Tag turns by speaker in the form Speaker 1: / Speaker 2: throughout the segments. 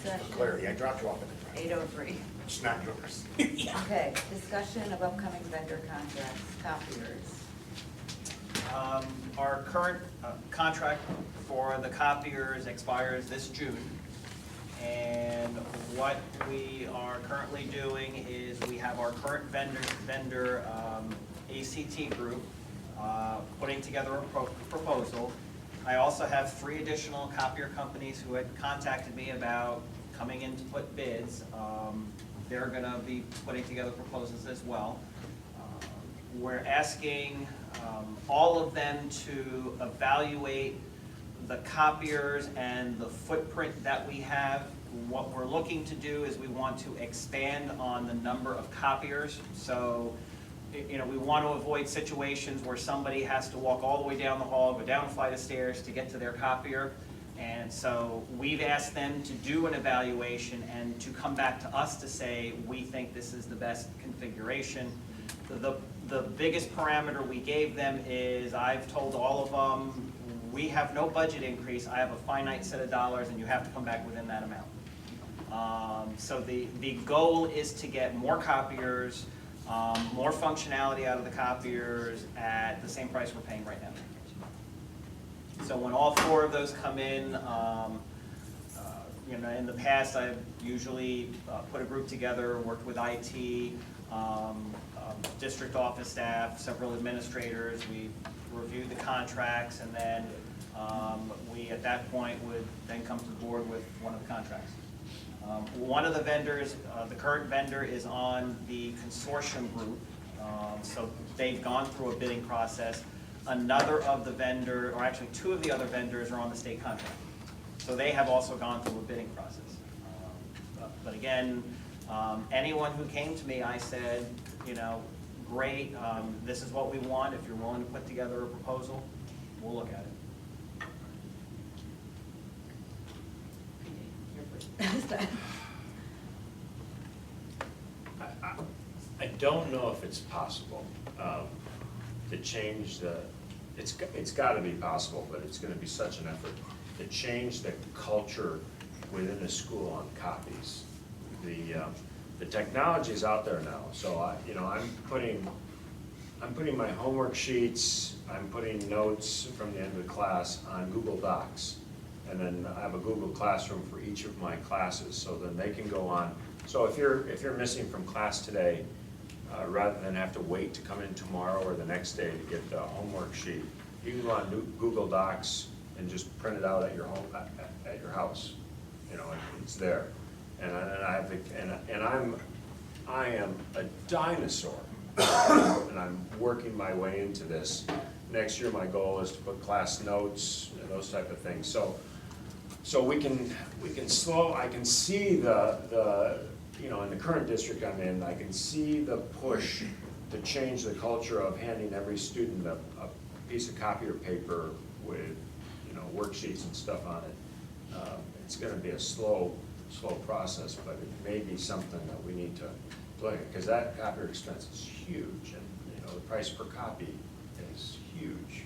Speaker 1: Discussion.
Speaker 2: For clarity, I dropped you off at the time.
Speaker 1: 8:03.
Speaker 2: It's not yours.
Speaker 1: Okay, discussion of upcoming vendor contracts, copiers.
Speaker 3: Our current contract for the copiers expires this June. And what we are currently doing is we have our current vendor ACT group, putting together a proposal. I also have 3 additional copier companies who had contacted me about coming in to put bids. They're gonna be putting together proposals as well. We're asking all of them to evaluate the copiers and the footprint that we have. What we're looking to do is we want to expand on the number of copiers. So, you know, we want to avoid situations where somebody has to walk all the way down the hall, go down a flight of stairs to get to their copier. And so we've asked them to do an evaluation and to come back to us to say, we think this is the best configuration. The biggest parameter we gave them is, I've told all of them, we have no budget increase, I have a finite set of dollars and you have to come back within that amount. So the goal is to get more copiers, more functionality out of the copiers at the same price we're paying right now. So when all 4 of those come in, you know, in the past I've usually put a group together, worked with IT, district office staff, several administrators. We reviewed the contracts, and then we at that point would then come to the board with one of the contracts. One of the vendors, the current vendor, is on the consortium group, so they've gone through a bidding process. Another of the vendor, or actually 2 of the other vendors, are on the state contract, so they have also gone through a bidding process. But again, anyone who came to me, I said, you know, great, this is what we want. If you're willing to put together a proposal, we'll look at it.
Speaker 4: I don't know if it's possible to change the, it's got to be possible, but it's going to be such an effort to change the culture within a school on copies. The technology is out there now, so I'm putting my homework sheets, I'm putting notes from the end of the class on Google Docs. And then I have a Google Classroom for each of my classes, so then they can go on. So if you're missing from class today, rather than have to wait to come in tomorrow or the next day to get the homework sheet, you can go on Google Docs and just print it out at your home, at your house. You know, it's there. And I am a dinosaur, and I'm working my way into this. Next year, my goal is to put class notes and those type of things. So we can slow. I can see the you know, in the current district I'm in, I can see the push to change the culture of handing every student a piece of copier paper with, you know, worksheets and stuff on it. It's going to be a slow process, but it may be something that we need to look at, because that copier expense is huge, and you know, the price per copy is huge.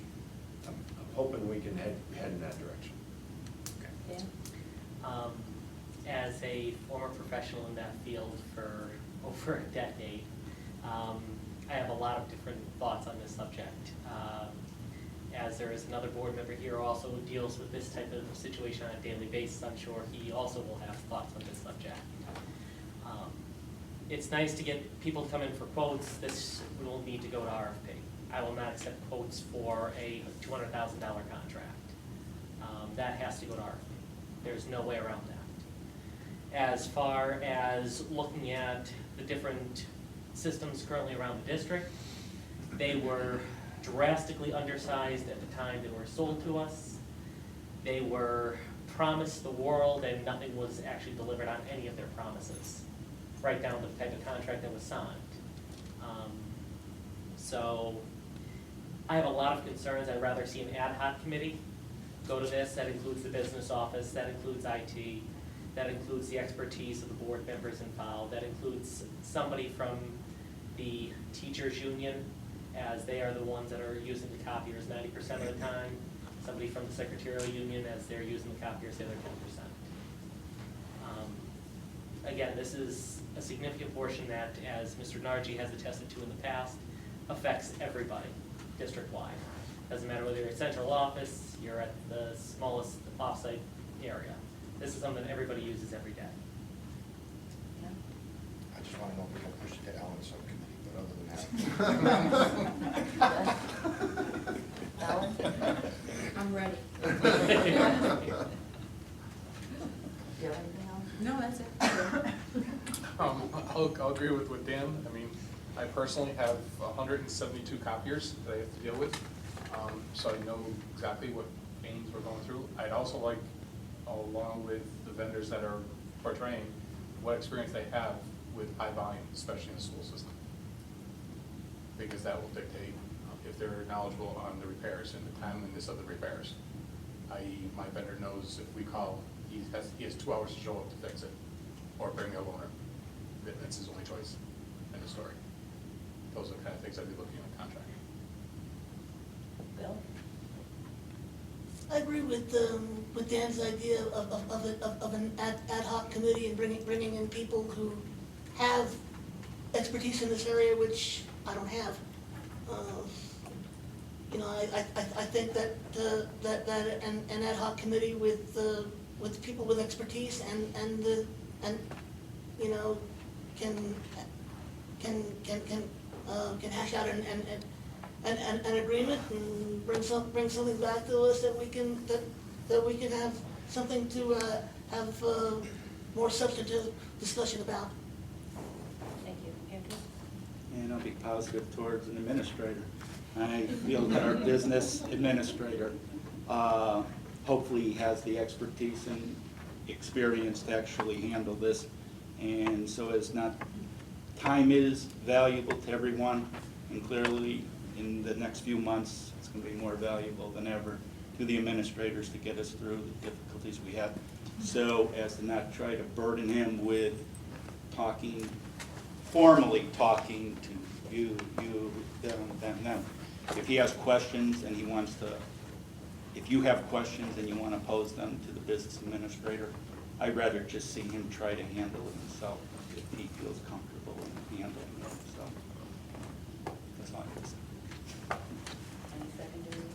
Speaker 4: I'm hoping we can head in that direction.
Speaker 1: Yeah.
Speaker 5: As a former professional in that field for over a decade, I have a lot of different thoughts on this subject. As there is another board member here who also deals with this type of situation on a daily basis, I'm sure he also will have thoughts on this subject. It's nice to get people to come in for quotes. This will need to go to RFP. I will not accept quotes for a $200,000 contract. That has to go to RFP. There's no way around that. As far as looking at the different systems currently around the district, they were drastically undersized at the time they were sold to us. They were promised the world, and nothing was actually delivered on any of their promises, right down to the type of contract that was signed. So I have a lot of concerns. I'd rather see an ad hoc committee go to this. That includes the business office, that includes IT, that includes the expertise of the board members involved, that includes somebody from the teachers union, as they are the ones that are using the copiers 90% of the time, somebody from the secretarial union, as they're using the copiers the other 10%. again, this is a significant portion that, as Mr. Nargi has attested to in the past, affects everybody district-wide. Doesn't matter whether you're at central office, you're at the smallest offsite area. This is something that everybody uses every day.
Speaker 1: Yeah.
Speaker 2: I just want to know if we can push it to Ellen's subcommittee, but other than that.
Speaker 1: Ellen?
Speaker 6: I'm ready.
Speaker 1: Do you have anything else?
Speaker 6: No, that's it.
Speaker 7: I'll agree with Dan. I mean, I personally have 172 copiers that I have to deal with, so I know exactly what pains we're going through. I'd also like, along with the vendors that are portraying, what experience they have with high volume, especially in the school system. Because that will dictate if they're knowledgeable on the repairs and the timeliness of the repairs. I.e., my vendor knows if we call, he has 2 hours to show up to fix it, or bring a loaner. That's his only choice in the story. Those are the kind of things I'd be looking at contract.
Speaker 1: Bill?
Speaker 8: I agree with Dan's idea of an ad hoc committee and bringing in people who have expertise in this area, which I don't have. You know, I think that an ad hoc committee with people with expertise and you know, can hash out an agreement and bring something back to us that we can have something to have more substantive discussion about.
Speaker 1: Thank you. Andrew?
Speaker 9: And I'll be positive towards an administrator. I feel that our business administrator hopefully has the expertise and experience to actually handle this. And so as not, time is valuable to everyone, and clearly in the next few months, it's going to be more valuable than ever to the administrators to get us through the difficulties we have. So as to not try to burden him with formally talking to you, them. If he has questions and he wants to, if you have questions and you want to pose them to the business administrator, I'd rather just see him try to handle it himself if he feels comfortable in handling it. So that's all I can say.
Speaker 1: Any secondary?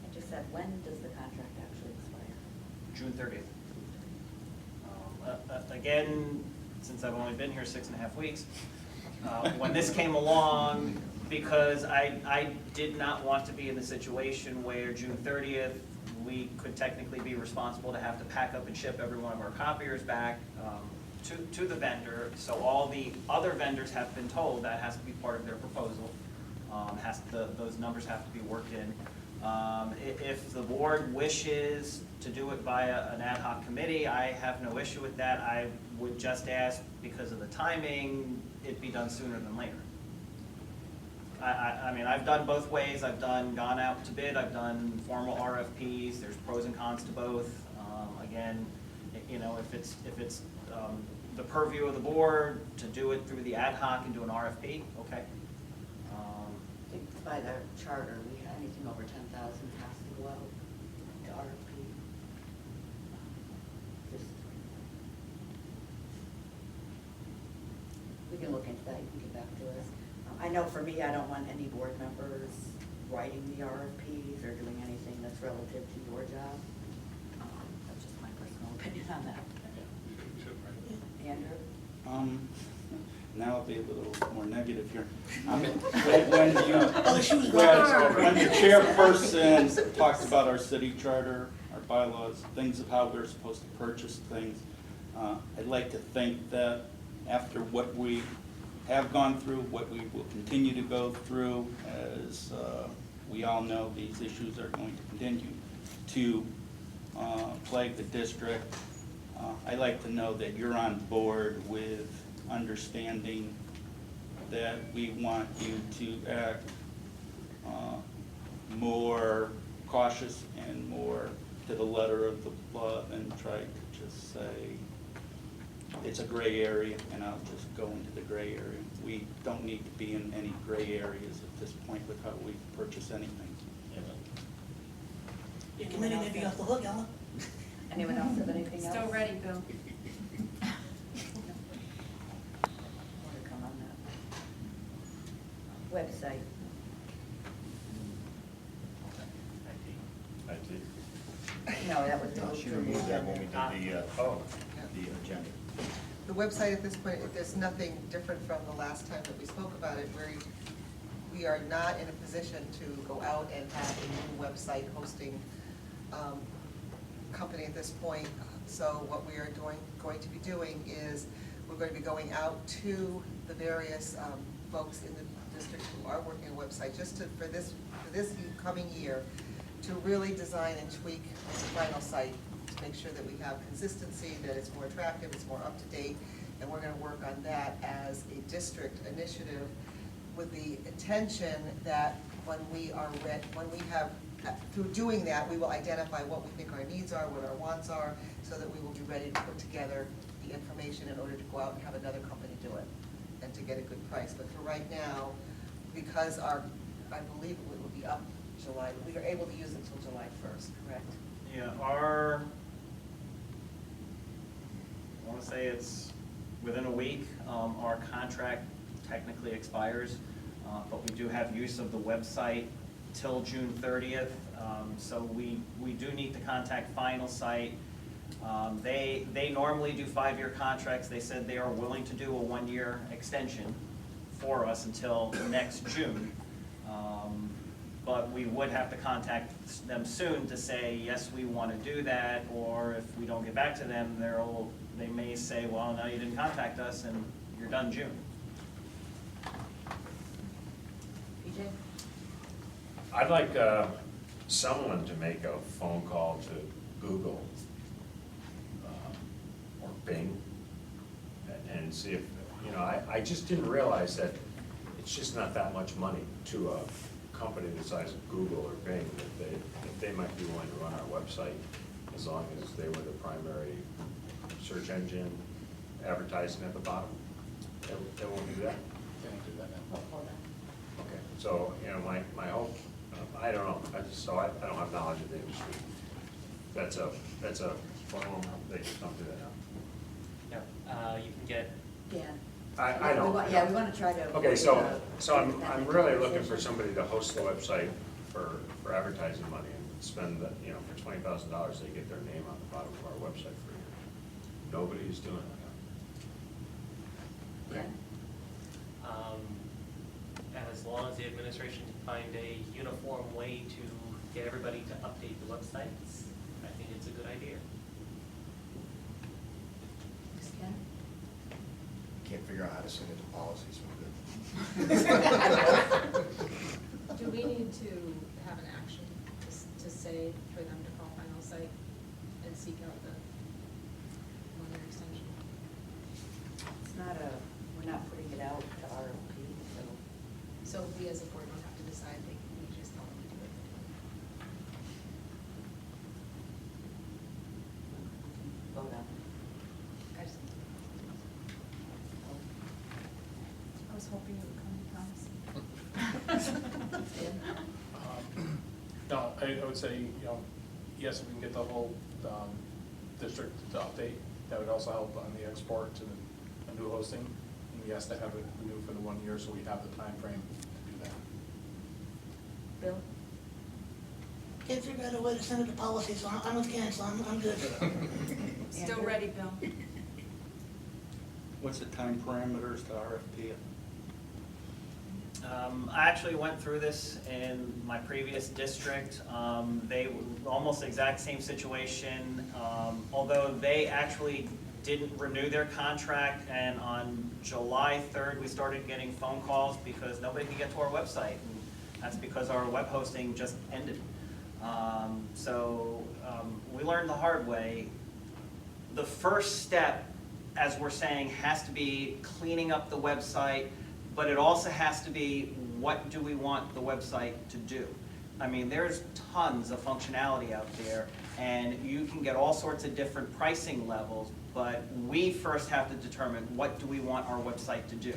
Speaker 1: I just said, when does the contract actually expire?
Speaker 3: June 30th. Again, since I've only been here 6.5 weeks, when this came along, because I did not want to be in the situation where June 30th, we could technically be responsible to have to pack up and ship every one of our copiers back to the vendor. So all the other vendors have been told that has to be part of their proposal. Those numbers have to be worked in. If the board wishes to do it via an ad hoc committee, I have no issue with that. I would just ask, because of the timing, it be done sooner than later. I mean, I've done both ways. I've gone out to bid. I've done formal RFPs. There's pros and cons to both. Again, you know, if it's the purview of the board to do it through the ad hoc and do an RFP, okay.
Speaker 1: I think by the charter, anything over 10,000 has to go out to RFP. Just, we can look into that, you can get back to us. I know for me, I don't want any board members writing the RFPs or doing anything that's relative to your job. That's just my personal opinion on that. Andrew?
Speaker 9: Now I'll be a little more negative here. When the chairperson talks about our city charter, our bylaws, things of how we're supposed to purchase things, I'd like to think that after what we have gone through, what we will continue to go through, as we all know, these issues are going to continue to plague the district. I'd like to know that you're on board with understanding that we want you to act more cautious and more to the letter of the law and try to just say it's a gray area, and I'll just go into the gray area. We don't need to be in any gray areas at this point with how we purchase anything.
Speaker 8: Your committee may be off the hook, Ellen.
Speaker 1: Anyone else have anything else?
Speaker 6: Still ready, Bill.
Speaker 1: More to come on that. Website.
Speaker 4: IT.
Speaker 1: No, that was.
Speaker 2: No, she removed that when we did the agenda.
Speaker 10: The website at this point, there's nothing different from the last time that we spoke about it, where we are not in a position to go out and have a new website hosting company at this point. So what we are going to be doing is, we're going to be going out to the various folks in the district who are working on a website, just to, for this coming year, to really design and tweak the final site, to make sure that we have consistency, that it's more attractive, it's more up to date, and we're gonna work on that as a district initiative with the intention that when we have, through doing that, we will identify what we think our needs are, what our wants are, so that we will be ready to put together the information in order to go out and have another company do it, and to get a good price. But for right now, because I believe it will be up July, we are able to use it until July 1st, correct?
Speaker 3: Yeah, I want to say it's within a week. Our contract technically expires, but we do have use of the website till June 30th. So we do need to contact Final Site. They normally do 5-year contracts. They said they are willing to do a 1-year extension for us until next June. But we would have to contact them soon to say, yes, we want to do that, or if we don't get back to them, they may say, well, no, you didn't contact us, and you're done June.
Speaker 1: PJ?
Speaker 4: I'd like someone to make a phone call to Google or Bing and see if, I just didn't realize that it's just not that much money to a company the size of Google or Bing, that they might be willing to run our website as long as they were the primary search engine, advertising at the bottom. They won't do that?
Speaker 7: They don't do that now.
Speaker 1: Hold on.
Speaker 4: Okay, so, my hope, I don't know, I don't have knowledge of the industry. That's a phone, they just don't do that now.
Speaker 5: No, you can get,
Speaker 1: Dan?
Speaker 4: I know.
Speaker 1: Yeah, we want to try to.
Speaker 4: Okay,
Speaker 1: avoid,
Speaker 4: so I'm really looking for
Speaker 1: conversation.
Speaker 4: somebody to host the website for advertising money and spend, for $20,000, they get their name on the bottom of our website for a year. Nobody's doing that.
Speaker 1: Dan?
Speaker 5: and as long as the administration can find a uniform way to get everybody to update the websites, I think it's a good idea.
Speaker 1: Ken?
Speaker 2: Can't figure out how to send it to policies.
Speaker 6: Do we need to have an action to say for them to call Final Site and seek out the 1-year extension?
Speaker 1: It's not we're not putting it out to RFP, so.
Speaker 6: So we as a board don't have to decide, we just tell them to do it.
Speaker 1: Vote on
Speaker 6: I just- I was hoping it would come to pass.
Speaker 7: No, I would say, yes, if we can get the whole district to update, that would also help on the export to the new hosting. And yes, to have it renewed for the 1 year, so we have the time frame to do that.
Speaker 1: Bill?
Speaker 8: Can't figure out a way to send it to policy, so I'm with Ken, so I'm good.
Speaker 6: Still
Speaker 1: Andrew?
Speaker 6: ready, Bill?
Speaker 9: What's the time parameters to RFP?
Speaker 3: I actually went through this in my previous district. They were almost the exact same situation, although they actually didn't renew their contract, and on July 3rd, we started getting phone calls because nobody could get to our website, and that's because our web hosting just ended. So we learned the hard way. The first step, as we're saying, has to be cleaning up the website, but it also has to be, what do we want the website to do? I mean, there's tons of functionality out there, and you can get all sorts of different pricing levels, but we first have to determine, what do we want our website to do?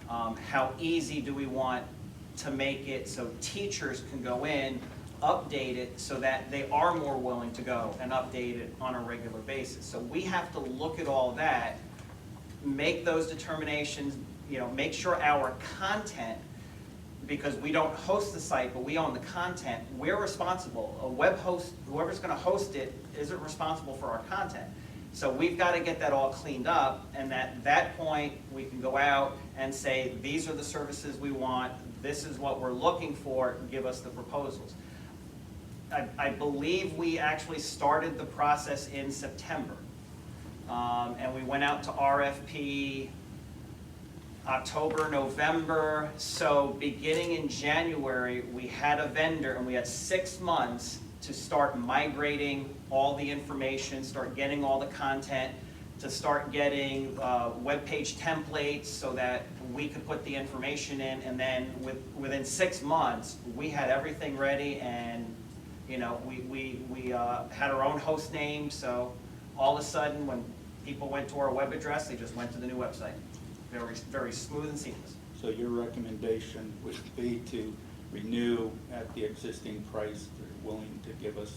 Speaker 3: How easy do we want to make it so teachers can go in, update it so that they are more willing to go and update it on a regular basis. So we have to look at all that, make those determinations, make sure our content, because we don't host the site, but we own the content, we're responsible. A web host, whoever's gonna host it, isn't responsible for our content. So we've gotta get that all cleaned up, and at that point, we can go out and say, these are the services we want, this is what we're looking for, give us the proposals. I believe we actually started the process in September. And we went out to RFP October, November, so beginning in January, we had a vendor and we had 6 months to start migrating all the information, start getting all the content, to start getting web page templates so that we could put the information in, and then within 6 months, we had everything ready, and we had our own host name, so all of a sudden, when people went to our web address, they just went to the new website. Very, very smooth and seamless.
Speaker 9: So your recommendation would be to renew at the existing price they're willing to give us?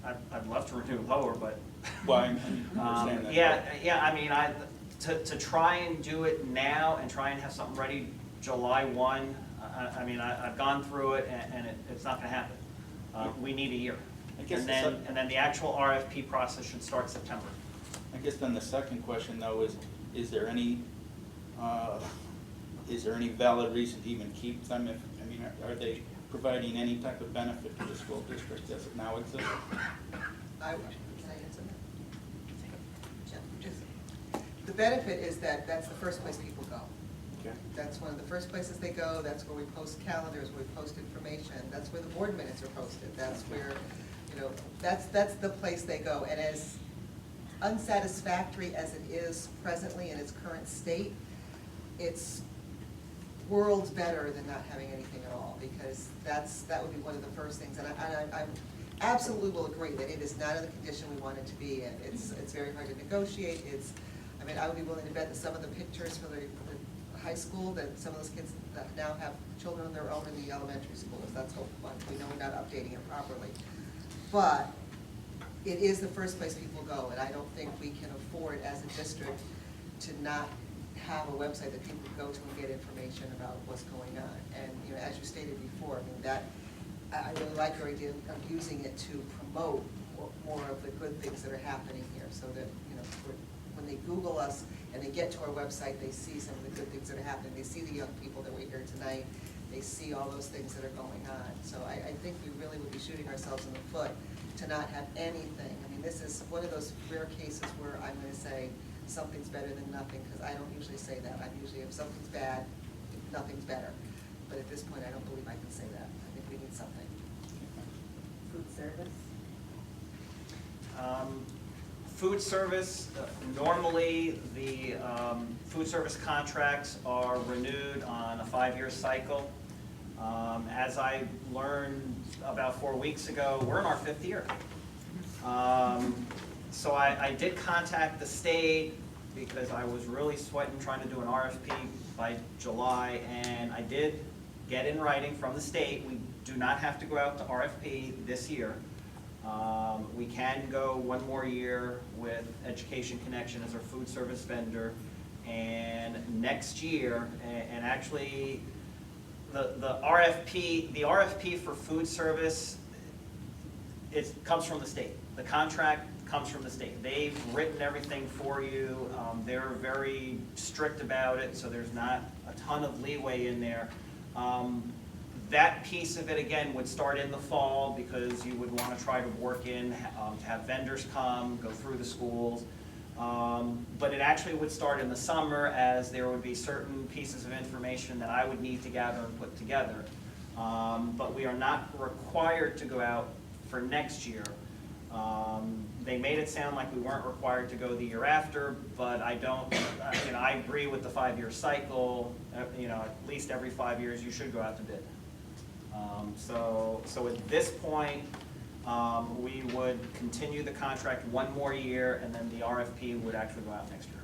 Speaker 3: I'd love to renew lower, but.
Speaker 9: Well, I understand that.
Speaker 3: Yeah, I mean, to try and do it now and try and have something ready July 1, I've gone through it and it's not gonna happen. We need a year.
Speaker 9: I guess
Speaker 3: And then the actual RFP process should start September.
Speaker 9: I guess then the second question though is there any valid reason to even keep them if, are they providing any type of benefit to the school district as it now exists?
Speaker 10: Can I answer that? The benefit is that that's the first place people go.
Speaker 9: Okay.
Speaker 10: That's one of the first places they go, that's where we post calendars, where we post information, that's where the board minutes are posted, that's where, that's the place they go. And as unsatisfactory as it is presently in its current state, it's worlds better than not having anything at all, because that would be one of the first things, and I absolutely will agree that it is not in the condition we want it to be in. It's very hard to negotiate, I would be willing to bet that some of the pictures for the high school, that some of those kids that now have children of their own in the elementary schools, that's hopeful, we know we're not updating it properly. But it is the first place people go, and I don't think we can afford as a district to not have a website that people can go to and get information about what's going on. And as you stated before, I really like your idea of using it to promote more of the good things that are happening here, so that when they Google us and they get to our website, they see some of the good things that are happening. They see the young people that we hear tonight. They see all those things that are going on. So I think we really would be shooting ourselves in the foot to not have anything. This is one of those rare cases where I'm going to say something's better than nothing, because I don't usually say that. I'm usually, if something's bad, nothing's better. But at this point, I don't believe I can say that. I think we need something.
Speaker 1: Food service?
Speaker 3: Food service, normally the food service contracts are renewed on a 5-year cycle. As I learned about 4 weeks ago, we're in our 5th year. So I did contact the state because I was really sweating trying to do an RFP by July, and I did get in writing from the state, we do not have to go out to RFP this year. We can go 1 more year with Education Connection as our food service vendor, and next year, and actually the RFP for food service, it comes from the state. The contract comes from the state. They've written everything for you. They're very strict about it, so there's not a ton of leeway in there. That piece of it, again, would start in the fall because you would want to try to work in, to have vendors come, go through the schools. But it actually would start in the summer, as there would be certain pieces of information that I would need to gather and put together. But we are not required to go out for next year. They made it sound like we weren't required to go the year after, but I don't, I agree with the 5-year cycle. At least every 5 years you should go out to bid. So at this point, we would continue the contract 1 more year, and then the RFP would actually go out next year.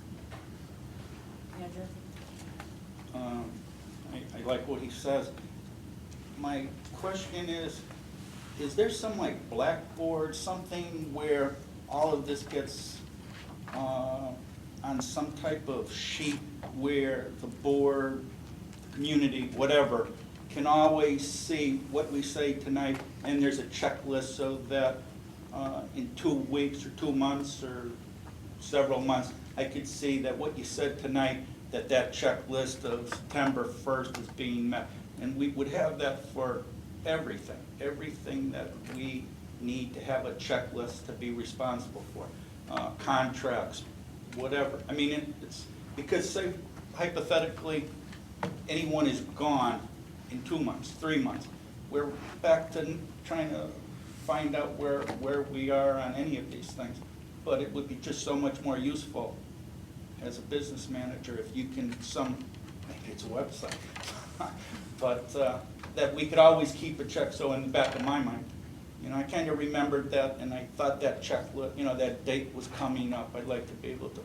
Speaker 1: Andrew?
Speaker 9: I like what he says. my question is there some like blackboard, something where all of this gets on some type of sheet where the board, community, whatever, can always see what we say tonight, and there's a checklist so that in 2 weeks or 2 months or several months, I could see that what you said tonight, that checklist of September 1st is being met. And we would have that for everything that we need to have a checklist to be responsible for. Contracts, whatever. I mean, it's, because say hypothetically, anyone is gone in 2 months, 3 months. We're back to trying to find out where we are on any of these things. But it would be just so much more useful as a business manager if you can maybe it's a website, but that we could always keep a check. So in the back of my mind, you know, I kind of remembered that, and I thought that checklist, you know, that date was coming up. I'd like to be able to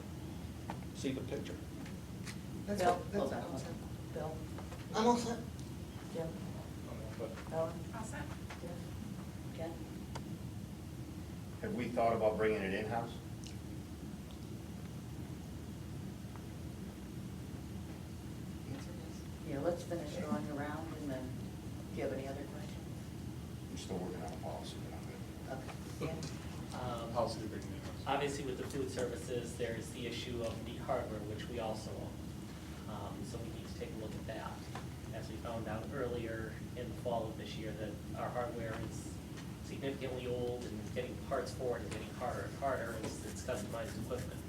Speaker 9: see the picture.
Speaker 10: That's
Speaker 1: Bill,
Speaker 10: what, that's
Speaker 1: hold on,
Speaker 10: what I'm
Speaker 1: hold
Speaker 10: saying.
Speaker 1: on. Bill,
Speaker 8: I'm all set.
Speaker 1: Jim,
Speaker 7: But
Speaker 1: Ellen,
Speaker 6: All set.
Speaker 1: Jim, Ken?
Speaker 2: Have we thought about bringing it in-house?
Speaker 10: The answer is-
Speaker 1: Yeah, let's finish going around, and then, do you have any other questions?
Speaker 2: I'm still working on a policy, but I'm good.
Speaker 1: Okay. Dan?
Speaker 7: policy to bring in.
Speaker 5: Obviously, with the food services, there's the issue of the hardware, which we also own. So we need to take a look at that. As we found out earlier in the fall of this year, that our hardware is significantly old, and getting parts for it is getting harder and harder as it's customized equipment.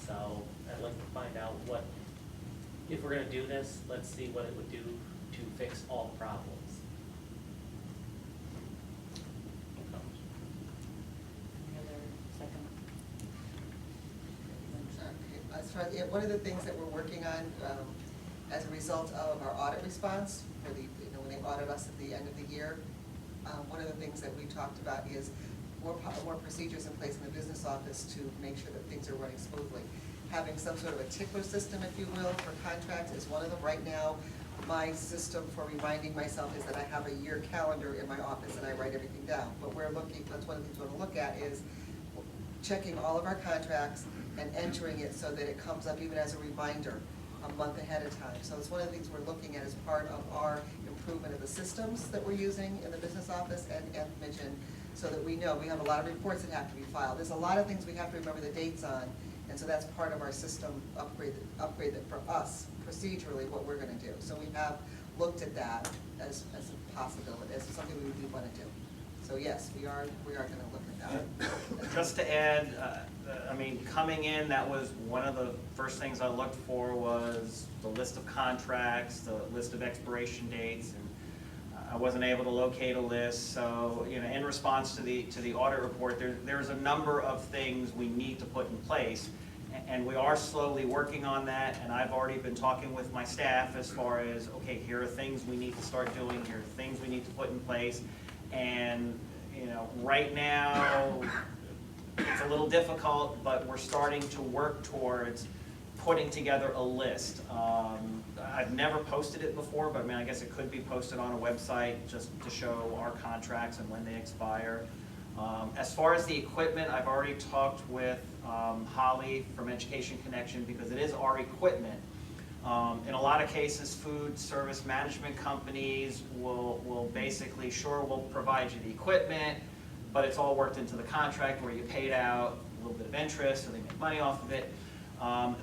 Speaker 5: So I'd like to find out what, if we're gonna do this, let's see what it would do to fix all problems.
Speaker 1: Any other second?
Speaker 10: As far as, one of the things that we're working on, as a result of our audit response, for the, when they audit us at the end of the year, one of the things that we talked about is more procedures in place in the business office to make sure that things are running smoothly. Having some sort of a tickler system, if you will, for contracts is one of them. Right now, my system for reminding myself is that I have a year calendar in my office and I write everything down. But we're looking, that's one of the things we're gonna look at, is checking all of our contracts and entering it so that it comes up even as a reminder a month ahead of time. So it's one of the things we're looking at as part of our improvement of the systems that we're using in the business office and mention, so that we know we have a lot of reports that have to be filed. There's a lot of things we have to remember the dates on, and so that's part of our system upgrade that for us procedurally what we're gonna do. So we have looked at that as a possibility, as something we do wanna do. So yes, we are gonna look at that.
Speaker 3: Just to add, I mean, coming in, that was one of the first things I looked for was the list of contracts, the list of expiration dates, and I wasn't able to locate a list. So, you know, in response to the audit report, there's a number of things we need to put in place, and we are slowly working on that. And I've already been talking with my staff as far as, okay, here are things we need to start doing, here are things we need to put in place. And, you know, right now, it's a little difficult, but we're starting to work towards putting together a list. I've never posted it before, but I mean, I guess it could be posted on a website just to show our contracts and when they expire. As far as the equipment, I've already talked with Holly from Education Connection, because it is our equipment. In a lot of cases, food service management companies will basically, sure, we'll provide you the equipment, but it's all worked into the contract where you paid out a little bit of interest, so they make money off of it.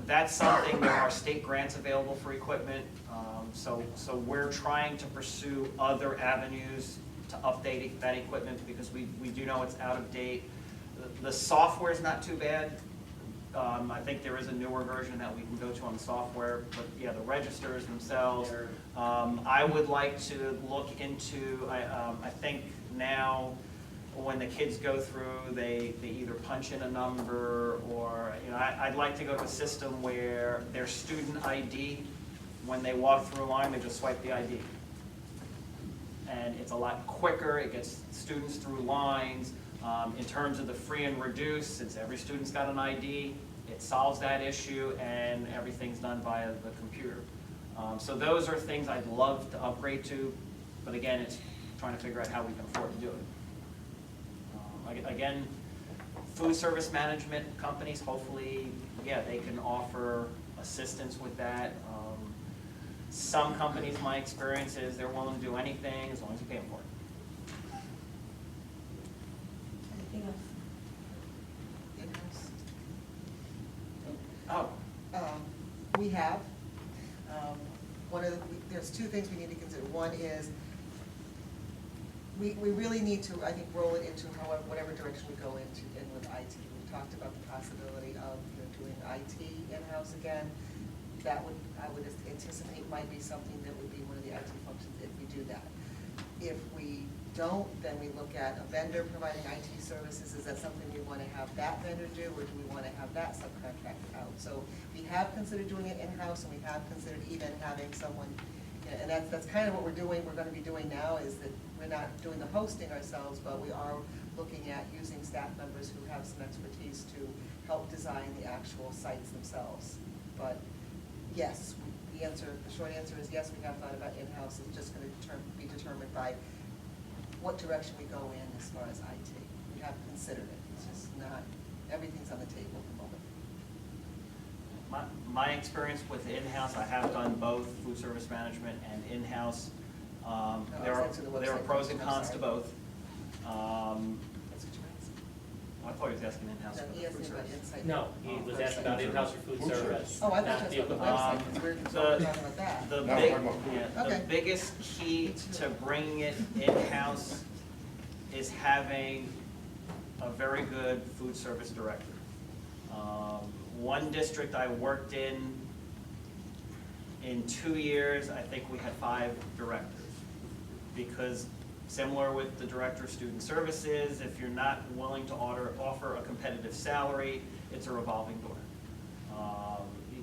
Speaker 3: That's something, there are state grants available for equipment, so we're trying to pursue other avenues to update that equipment, because we do know it's out of date. The software is not too bad. I think there is a newer version that we can go to on the software, but yeah, the registers themselves. I would like to look into, I think now when the kids go through, they either punch in a number or, you know, I'd like to go to a system where their student ID, when they walk through a line, they just swipe the ID. And it's a lot quicker, it gets students through lines. In terms of the free and reduced, since every student's got an ID, it solves that issue and everything's done via the computer. So those are things I'd love to upgrade to. But again, it's trying to figure out how we can afford to do it. Again, food service management companies, hopefully, yeah, they can offer assistance with that. Some companies, my experience is they're willing to do anything as long as you pay them for it.
Speaker 1: Anything else?
Speaker 10: In-house.
Speaker 3: Oh,
Speaker 10: We have, there's two things we need to consider. One is, we really need to, I think, roll it into whatever direction we go into in with IT. We talked about the possibility of, doing IT in-house again. That would, I would anticipate might be something that would be one of the IT functions if we do that. If we don't, then we look at a vendor providing IT services. Is that something we want to have that vendor do, or do we want to have that subcontracted out? So we have considered doing it in-house, and we have considered even having someone, and that's kind of what we're doing, we're going to be doing now, is that we're not doing the hosting ourselves, but we are looking at using staff members who have some expertise to help design the actual sites themselves. But yes, the short answer is yes, we have thought about in-house. It's just going to be determined by what direction we go in as far as IT. We have considered it. It's just not, everything's on the table at the moment.
Speaker 3: my experience with in-house, I have done both food service management and in-house. There are pros and cons to both.
Speaker 10: That's what you're asking.
Speaker 3: I thought he was asking in-house
Speaker 10: No,
Speaker 3: for
Speaker 10: he asked
Speaker 3: food
Speaker 10: me about
Speaker 3: service.
Speaker 10: Insight.
Speaker 5: No, he was asking about in-house or food
Speaker 2: Food
Speaker 5: service.
Speaker 2: service.
Speaker 10: Oh, I
Speaker 5: not
Speaker 10: thought
Speaker 5: the
Speaker 10: you were talking
Speaker 5: equivalent.
Speaker 10: about website, because we're talking about that.
Speaker 3: The
Speaker 2: No,
Speaker 3: big,
Speaker 2: we're talking about food.
Speaker 3: yeah, the
Speaker 10: Okay.
Speaker 3: biggest key to bringing it in-house is having a very good food service director. One district I worked in 2 years, I think we had 5 directors. Because similar with the director of student services, if you're not willing to offer a competitive salary, it's a revolving door.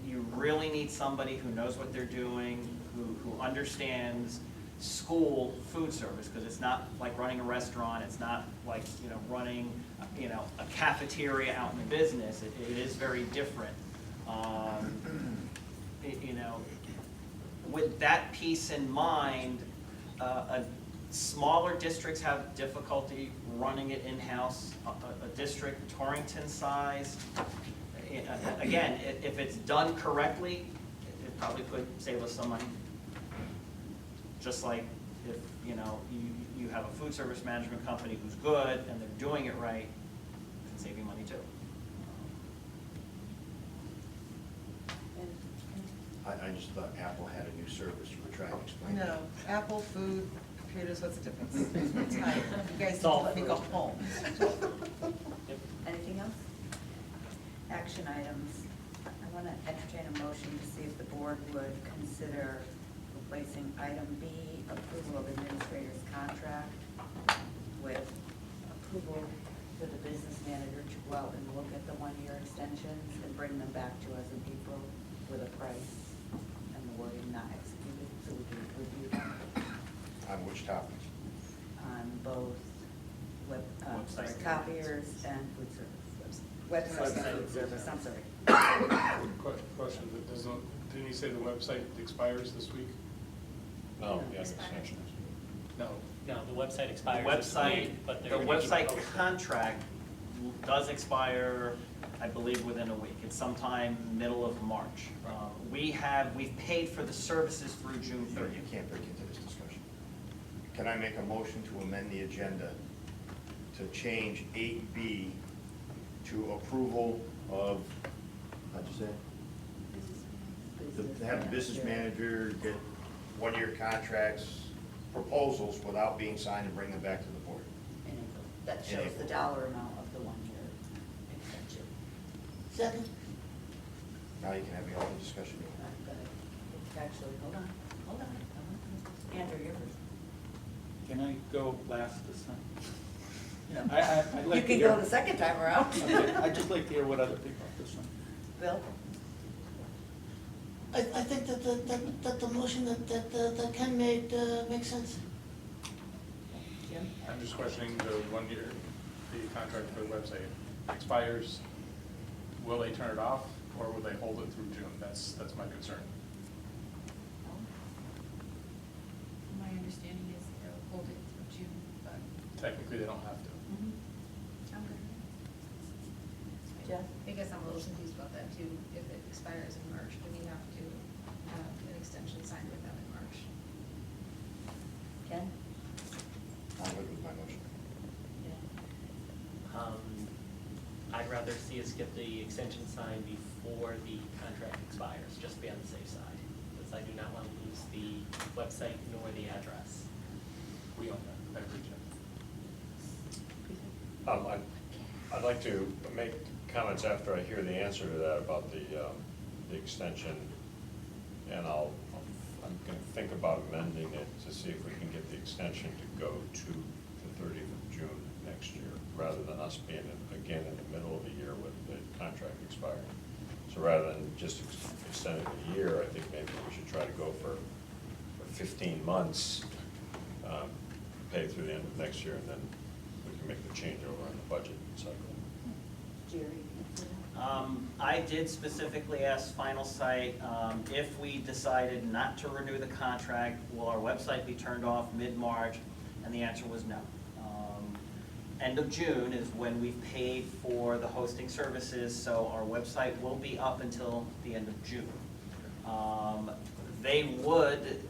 Speaker 3: You really need somebody who knows what they're doing, who understands school food service, because it's not like running a restaurant, it's not like, running, a cafeteria out in the business. It is very different. With that piece in mind, smaller districts have difficulty running it in-house. A district Torrington size, again, if it's done correctly, it probably could save us some money. Just like if, you have a food service management company who's good and they're doing it right, it can save you money too.
Speaker 2: I just thought Apple had a new service. You were trying to explain.
Speaker 10: No, Apple, food, computers, what's the difference? It's time. You guys
Speaker 5: It's all
Speaker 10: let me go
Speaker 5: food.
Speaker 10: home.
Speaker 1: Anything else? Action items. I want to entertain a motion to see if the board would consider replacing item B, approval of administrator's contract, with approval for the business manager to go out and look at the one-year extensions and bring them back to us in April with a price and the wording not executed, so we can review them
Speaker 2: On which topics?
Speaker 1: on both
Speaker 3: Website.
Speaker 1: copiers and food service. Website and food service, I'm sorry.
Speaker 7: Question, didn't you say the website expires this week?
Speaker 4: No,
Speaker 1: Yeah.
Speaker 7: No.
Speaker 5: No, the website expires
Speaker 3: The
Speaker 5: this
Speaker 3: website,
Speaker 5: week, but
Speaker 3: the
Speaker 5: they're gonna keep it
Speaker 3: website
Speaker 5: posted.
Speaker 3: contract does expire, I believe, within a week. It's sometime middle of March. We've paid for the services through June
Speaker 2: No,
Speaker 3: 30th.
Speaker 2: you can't break into this discussion. Can I make a motion to amend the agenda to change 8B to approval of, how'd you say? To have the business manager get one-year contracts, proposals without being signed and bring them back to the board.
Speaker 1: In April. That
Speaker 2: In
Speaker 1: shows the
Speaker 2: April.
Speaker 1: dollar amount of the one-year extension.
Speaker 8: Second?
Speaker 2: Now you can have your own discussion.
Speaker 1: Actually, hold on. Andrew, you're first.
Speaker 9: Can I go last this time?
Speaker 1: No.
Speaker 9: I'd like
Speaker 1: You
Speaker 9: to
Speaker 1: can
Speaker 9: hear-
Speaker 1: go the second time around.
Speaker 9: Okay, I'd just like to hear what other people have to say.
Speaker 1: Bill?
Speaker 8: I think that the motion that Ken made makes sense.
Speaker 1: Jim?
Speaker 7: I'm just questioning the 1 year, the contract for the website expires. Will they turn it off, or will they hold it through June? That's my concern.
Speaker 11: My understanding is
Speaker 7: technically they don't have to.
Speaker 6: I'm good.
Speaker 1: Jeff?
Speaker 6: I guess I'm a little confused about that too. If it expires in March, do we have to have an extension signed with them in March?
Speaker 1: Ken?
Speaker 2: I'm good with my motion.
Speaker 5: I'd rather see us get the extension signed before the contract expires, just to be on the safe side. Because I do not want to lose the website nor the address.
Speaker 7: We own that, I agree, Jeff.
Speaker 4: I'd like to make comments after I hear the answer to that about the extension. And I'm gonna think about amending it to see if we can get the extension to go to the 30th of June next year, rather than us being again in the middle of the year with the contract expiring. So rather than just extending a year, I think maybe we should try to go for 15 months, pay through the end of next year, and then we can make the changeover on the budget cycle.
Speaker 1: Jerry?
Speaker 3: I did specifically ask Final Site, if we decided not to renew the contract, will our website be turned off mid-March? And the answer was no. End of June is when we've paid for the hosting services, so our website will be up until the end of June. They would,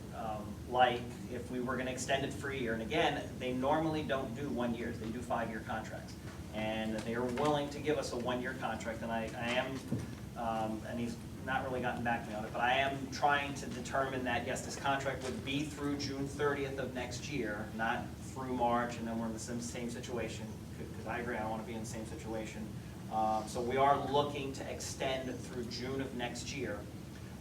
Speaker 3: like, if we were gonna extend it for a year, and again, they normally don't do 1 year, they do 5-year contracts. And they're willing to give us a 1-year contract, and I am, and he's not really gotten back to me on it, but I am trying to determine that, yes, this contract would be through June 30th of next year, not through March, and then we're in the same situation, because I agree, I don't want to be in the same situation. So we are looking to extend through June of next year.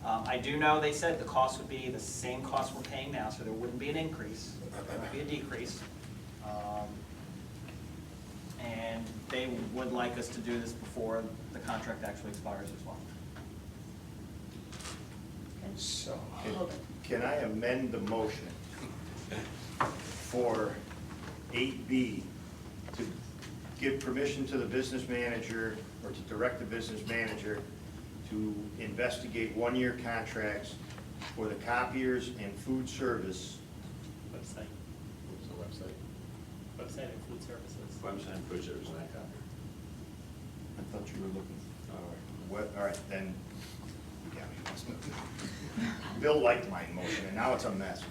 Speaker 3: I do know they said the cost would be the same cost we're paying now, so there wouldn't be an increase, there would be a decrease. And they would like us to do this before the contract actually expires as well.
Speaker 4: So,
Speaker 2: Can I amend the motion for 8B to give permission to the business manager, or to direct the business manager to investigate 1-year contracts for the copiers and food service?
Speaker 5: Website,
Speaker 7: What's the website?
Speaker 5: website and food services.
Speaker 4: website and food service and that copy.
Speaker 2: I thought you were looking, all right, then, you got me. Bill liked my motion, and now it's a mess.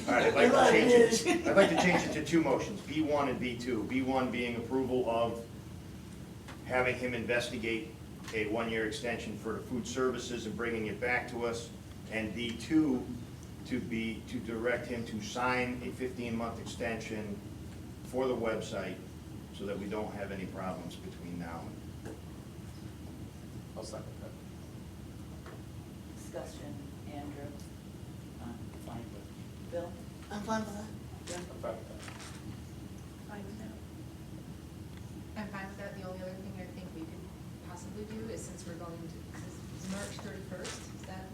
Speaker 2: All right, I'd like to change it to 2 motions, B1 and B2. B1 being approval of having him investigate a 1-year extension for the food services and bringing it back to us, and B2 to direct him to sign a 15-month extension for the website, so that we don't have any problems between now and.
Speaker 7: I'll second that.
Speaker 1: Discussion, Andrew? Fine with Bill?
Speaker 8: I'm fine with that.
Speaker 1: Jeff?
Speaker 7: I'm fine with that.
Speaker 1: Fine with that.
Speaker 6: I'm fine with that. The only other thing I think we could possibly do is, since we're going to, is March 31st, is that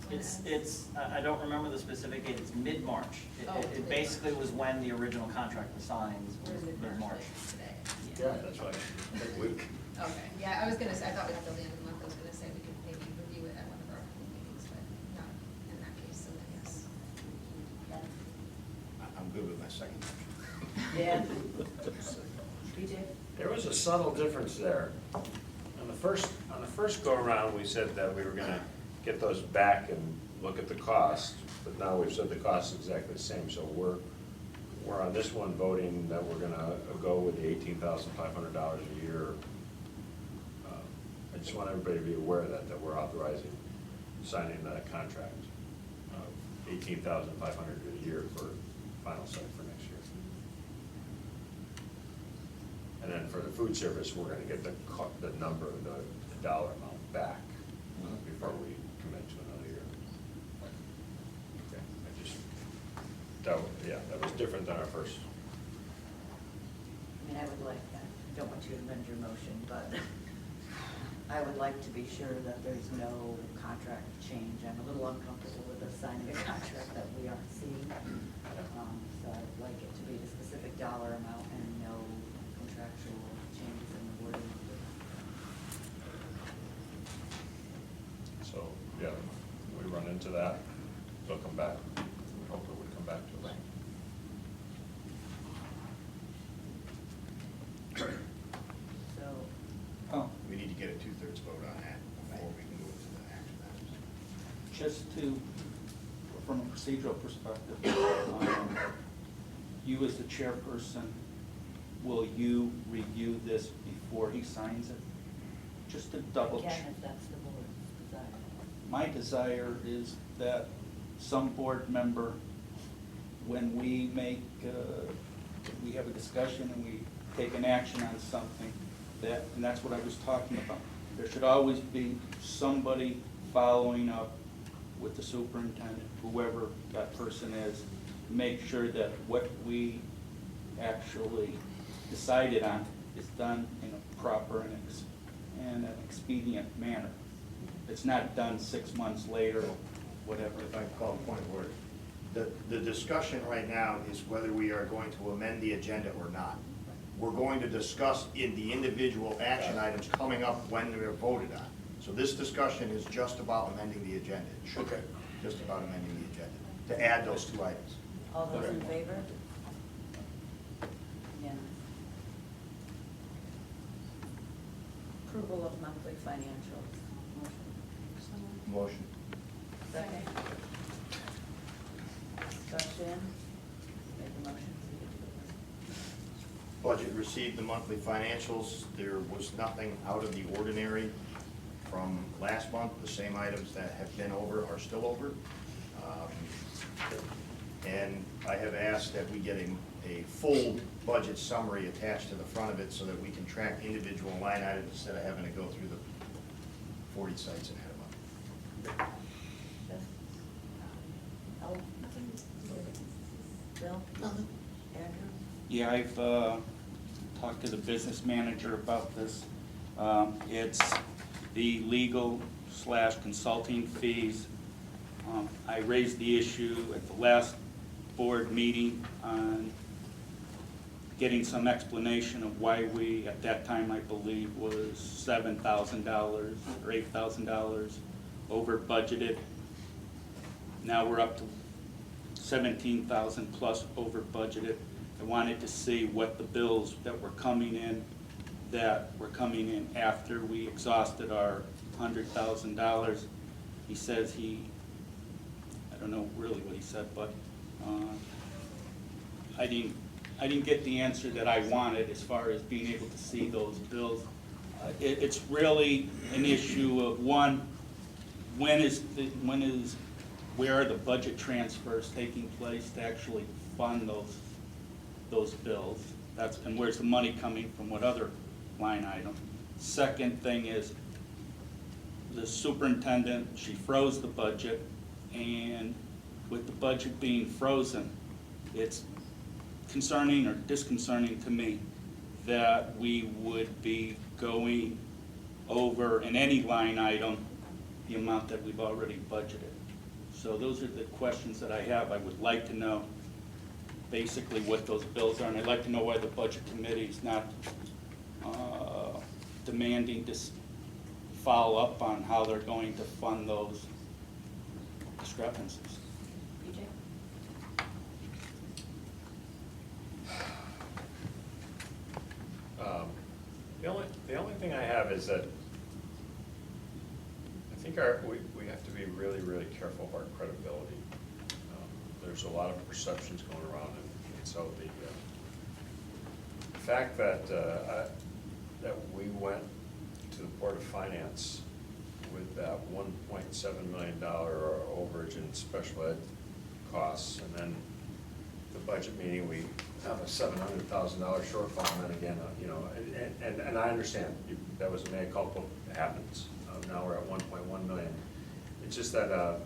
Speaker 6: when it ends?
Speaker 3: It's, I don't remember the specific date, it's mid-March.
Speaker 6: Oh,
Speaker 3: It basically was when the original contract was signed,
Speaker 6: Or is it
Speaker 3: mid-March.
Speaker 6: like today?
Speaker 4: Yeah, that's right.
Speaker 2: Week.
Speaker 6: Okay, yeah, I was gonna say, I thought we'd have to land the month, I was gonna say we could maybe review it at one of our meetings, but not in that case, so then yes.
Speaker 2: I'm good with my second motion.
Speaker 1: Dan? BJ?
Speaker 4: There was a subtle difference there. On the first go-around, we said that we were gonna get those back and look at the cost, but now we've said the cost is exactly the same, so we're on this one voting that we're gonna go with the $18,500 a year. I just want everybody to be aware of that we're authorizing signing that contract of $18,500 a year for Final Site for next year. And then for the food service, we're gonna get the number, the dollar amount back before we commit to another year. Okay, that was different than our first.
Speaker 1: I mean, I don't want you to amend your motion, but I would like to be sure that there's no contract change. I'm a little uncomfortable with us signing a contract that we aren't seeing. So I'd like it to be the specific dollar amount and no contractual changes in the wording of it.
Speaker 4: So, yeah, we run into that, they'll come back, hopefully we'll come back to it.
Speaker 2: get a two-thirds vote on that before we can go into the action items.
Speaker 9: Just to, from a procedural perspective, you as the chairperson, will you review this before he signs it? Just to double check.
Speaker 1: Again, if that's the board's desire.
Speaker 9: My desire is that some board member, when we make, we have a discussion and we take an action on something, that, and that's what I was talking about. There should always be somebody following up with the superintendent, whoever that person is, make sure that what we actually decided on is done in a proper and an expedient manner. It's not done 6 months later, whatever.
Speaker 2: If I call a point of order. The discussion right now is whether we are going to amend the agenda or not. We're going to discuss in the individual action items coming up when they're voted on. So this discussion is just about amending the agenda. It should be just about amending the agenda, to add those two items.
Speaker 1: All those in favor? Unanimous. Approval of monthly financials. Motion?
Speaker 2: Motion.
Speaker 1: Second? Discussion? Make a motion.
Speaker 2: Budget received the monthly financials. There was nothing out of the ordinary from last month. The same items that have been over are still over. And I have asked that we get a full budget summary attached to the front of it so that we can track individual line items instead of having to go through the 40 sites and add them up.
Speaker 1: Yes? Oh, Bill?
Speaker 8: Nothing.
Speaker 1: Andrew?
Speaker 9: Yeah, I've talked to the business manager about this. It's the legal/consulting fees. I raised the issue at the last board meeting on getting some explanation of why we, at that time, I believe, was $7,000 or $8,000 over budgeted. Now we're up to 17,000 plus over budgeted. I wanted to see what the bills that were coming in after we exhausted our $100,000. He says I don't know really what he said, but I didn't get the answer that I wanted as far as being able to see those bills. It's really an issue of, one, where are the budget transfers taking place to actually fund those bills? And where's the money coming from, what other line item? Second thing is, the superintendent, she froze the budget, and with the budget being frozen, it's concerning or disconcerting to me that we would be going over in any line item the amount that we've already budgeted. So those are the questions that I have. I would like to know basically what those bills are, and I'd like to know why the budget committee is not demanding to follow up on how they're going to fund those discrepancies.
Speaker 1: PJ?
Speaker 4: The only thing I have is that I think we have to be really, really careful of our credibility. There's a lot of perceptions going around, and so the fact that that we went to the Board of Finance with that $1.7 million overage in special ed costs, and then the budget meeting, we have a $700,000 shortfall, and then again, and I understand, that was a mea culpa, it happens. Now we're at 1.1 million. It's just that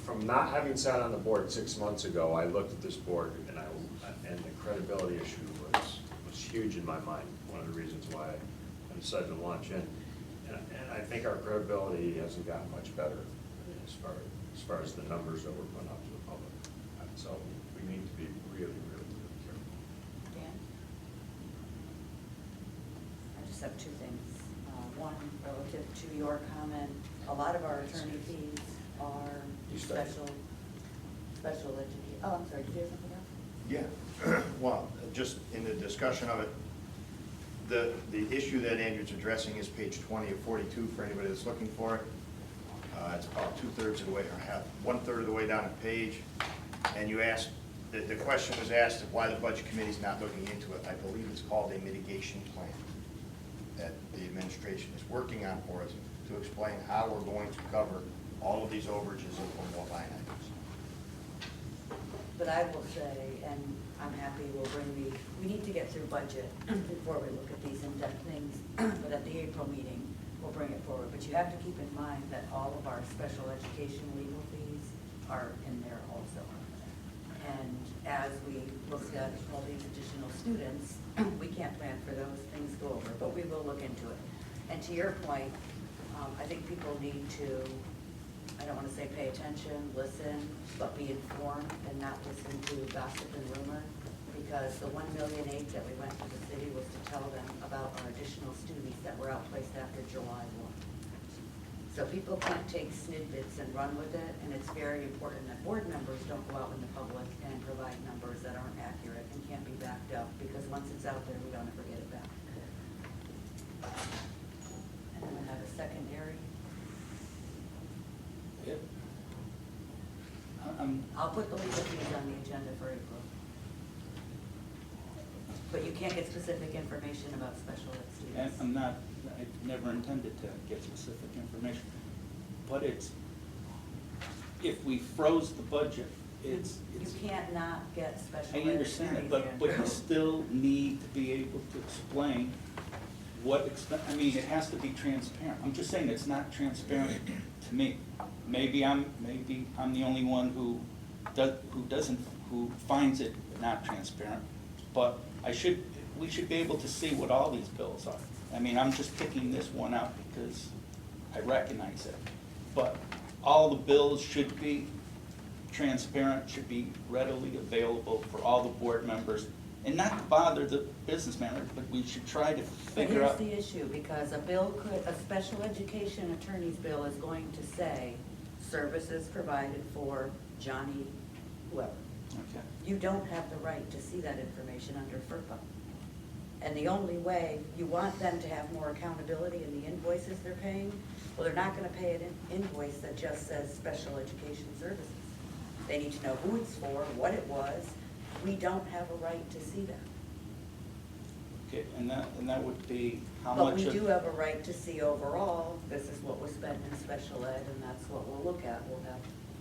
Speaker 4: from not having sat on the board 6 months ago, I looked at this board, and the credibility issue was huge in my mind, one of the reasons why I decided to launch in. And I think our credibility hasn't gotten much better as far as the numbers that we're putting out to the public. So we need to be really, really, really careful.
Speaker 1: Dan? I just have two things. One, relative to your comment, a lot of our attorney fees are
Speaker 2: You started.
Speaker 1: special education. Oh, I'm sorry, did you have something else?
Speaker 2: Yeah, well, just in the discussion of it, the issue that Andrew's addressing is page 20 of 42 for anybody that's looking for it. It's about 2/3 of the way, or half, 1/3 of the way down the page. And you asked, the question was asked of why the budget committee's not looking into it. I believe it's called a mitigation plan that the administration is working on for us to explain how we're going to cover all of these overages and more line items.
Speaker 1: But I will say, and I'm happy we'll bring we need to get through budget before we look at these in-depth things, but at the April meeting, we'll bring it forward. But you have to keep in mind that all of our special education legal fees are in there also. And as we look at all these additional students, we can't plan for those things to go over, but we will look into it. And to your point, I think people need to, I don't want to say pay attention, listen, but be informed and not listen to gossip and rumor. Because the $1.8 million that we went to the city was to tell them about our additional students that were outplaced after July 1. So people can't take snippets and run with it, and it's very important that board members don't go out in the public and provide numbers that aren't accurate and can't be backed up, because once it's out there, we don't ever get it back. And then we have a secondary.
Speaker 9: Yep.
Speaker 1: I'll put the legal fees on the agenda for April. But you can't get specific information about special ed
Speaker 9: And
Speaker 1: students.
Speaker 9: I never intended to get specific information, but if we froze the budget,
Speaker 1: You can't not get special
Speaker 9: I
Speaker 1: ed
Speaker 9: understand it,
Speaker 1: attorneys,
Speaker 9: but you
Speaker 1: Andrew.
Speaker 9: still need to be able to explain what it has to be transparent. I'm just saying it's not transparent to me. Maybe I'm the only one who finds it not transparent, but we should be able to see what all these bills are. I mean, I'm just picking this one out because I recognize it. But all the bills should be transparent, should be readily available for all the board members, and not to bother the business manager, but we should try to
Speaker 1: But
Speaker 9: figure
Speaker 1: here's
Speaker 9: out.
Speaker 1: the issue, because a special education attorney's bill is going to say, services provided for Johnny whoever.
Speaker 9: Okay.
Speaker 1: You don't have the right to see that information under FERPA. And the only way you want them to have more accountability in the invoices they're paying, well, they're not gonna pay an invoice that just says special education services. They need to know who it's for, what it was. We don't have a right to see that.
Speaker 9: Okay, and that would be how
Speaker 1: But
Speaker 9: much
Speaker 1: we
Speaker 9: of.
Speaker 1: do have a right to see overall, this is what was spent in special ed, and that's what we'll look at. We'll have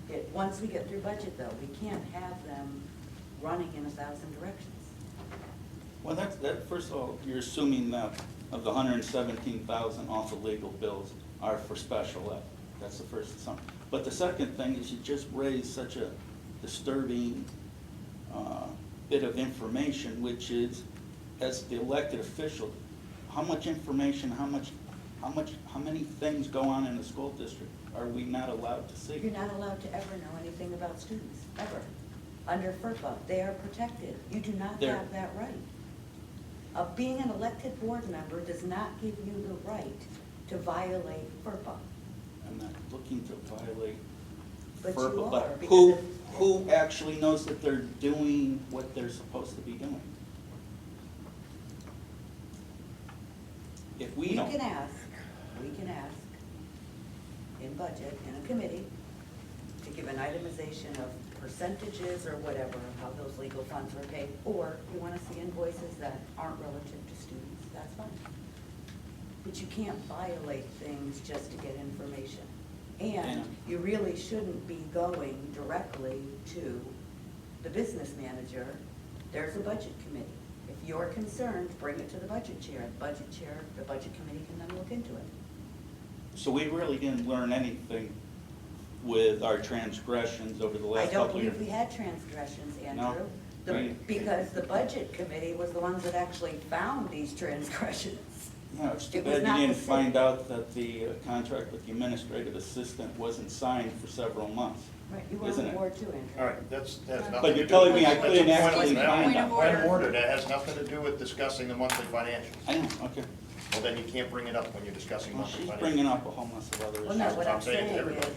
Speaker 1: it, once we get through budget though, we can't have them running in 1,000 directions.
Speaker 9: Well, first of all, you're assuming that of the 117,000 off the legal bills are for special ed. That's the first assumption. But the second thing is you just raised such a disturbing bit of information, which is, as the elected official, how much information, how many things go on in the school district are we not allowed to see?
Speaker 1: You're not allowed to ever know anything about students, ever. Under FERPA, they are protected. You do not
Speaker 9: They're-
Speaker 1: have that right. Being an elected board member does not give you the right to violate FERPA.
Speaker 9: I'm not looking to violate
Speaker 1: But you
Speaker 9: FERPA,
Speaker 1: are,
Speaker 9: but
Speaker 1: because
Speaker 9: who actually knows that they're doing what they're supposed to be doing? If we don't.
Speaker 1: We can ask in budget, in a committee, to give an itemization of percentages or whatever, of how those legal funds were paid, or you wanna see invoices that aren't relative to students, that's fine. But you can't violate things just to get information. And you really shouldn't be going directly to the business manager. There's a budget committee. If you're concerned, bring it to the budget chair. The budget chair, the budget committee can then look into it.
Speaker 9: So we really didn't learn anything with our transgressions over the
Speaker 1: I
Speaker 9: last
Speaker 1: don't
Speaker 9: couple of years.
Speaker 1: believe we had transgressions,
Speaker 9: No.
Speaker 1: Andrew.
Speaker 9: Right.
Speaker 1: Because the budget committee was the ones that actually found these transgressions.
Speaker 9: Yeah, it's too
Speaker 1: It was
Speaker 9: bad
Speaker 1: not
Speaker 9: you
Speaker 1: the
Speaker 9: didn't
Speaker 1: city.
Speaker 9: find out that the contract with the administrative assistant wasn't signed for several months.
Speaker 1: Right, you were on
Speaker 9: Isn't
Speaker 1: the
Speaker 9: it?
Speaker 1: board too, Andrew.
Speaker 2: All right, that's nothing
Speaker 9: But
Speaker 2: to
Speaker 9: you're
Speaker 2: do
Speaker 9: telling
Speaker 2: with-
Speaker 9: me I
Speaker 2: that's a
Speaker 9: couldn't
Speaker 2: point of-
Speaker 9: actually
Speaker 2: that-
Speaker 9: find out.
Speaker 2: Point of order, that has nothing to do with discussing the monthly financials.
Speaker 9: I know, okay.
Speaker 2: Well, then you can't bring it up when you're discussing
Speaker 9: Well,
Speaker 2: monthly
Speaker 9: she's
Speaker 2: financials.
Speaker 9: bringing up a whole mess of other issues.
Speaker 1: Well, no, what
Speaker 2: what
Speaker 1: I'm
Speaker 2: I'm saying to
Speaker 1: saying
Speaker 2: everybody.
Speaker 1: is,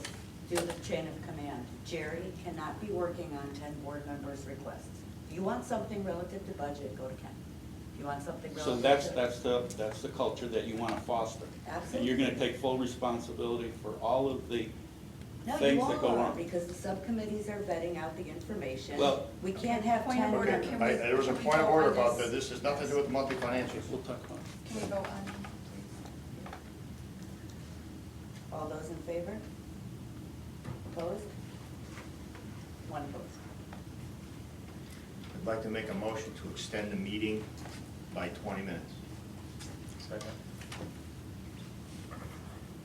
Speaker 1: do the chain of command. Jerry cannot be working on 10 board members' requests. If you want something relative to budget, go to Ken. You want something
Speaker 9: So
Speaker 1: relative?
Speaker 9: that's the culture that you wanna foster.
Speaker 1: Absolutely.
Speaker 9: And you're gonna take full responsibility for all of the
Speaker 1: No, you
Speaker 9: things that go
Speaker 1: are,
Speaker 9: wrong.
Speaker 1: because the subcommittees are vetting out the information.
Speaker 9: Well-
Speaker 1: We can't have
Speaker 11: Point of
Speaker 1: 10
Speaker 11: order,
Speaker 1: members.
Speaker 11: can
Speaker 2: I-
Speaker 11: we-
Speaker 2: there was a
Speaker 11: can we
Speaker 2: point of
Speaker 11: go
Speaker 2: order
Speaker 11: on
Speaker 2: about
Speaker 11: this?
Speaker 2: that, this has nothing to do with the monthly financials.
Speaker 9: We'll talk about it.
Speaker 11: Can we go on, please?
Speaker 1: All those in favor? Opposed? One opposed.
Speaker 2: I'd like to make a motion to extend the meeting by 20 minutes.
Speaker 7: Second.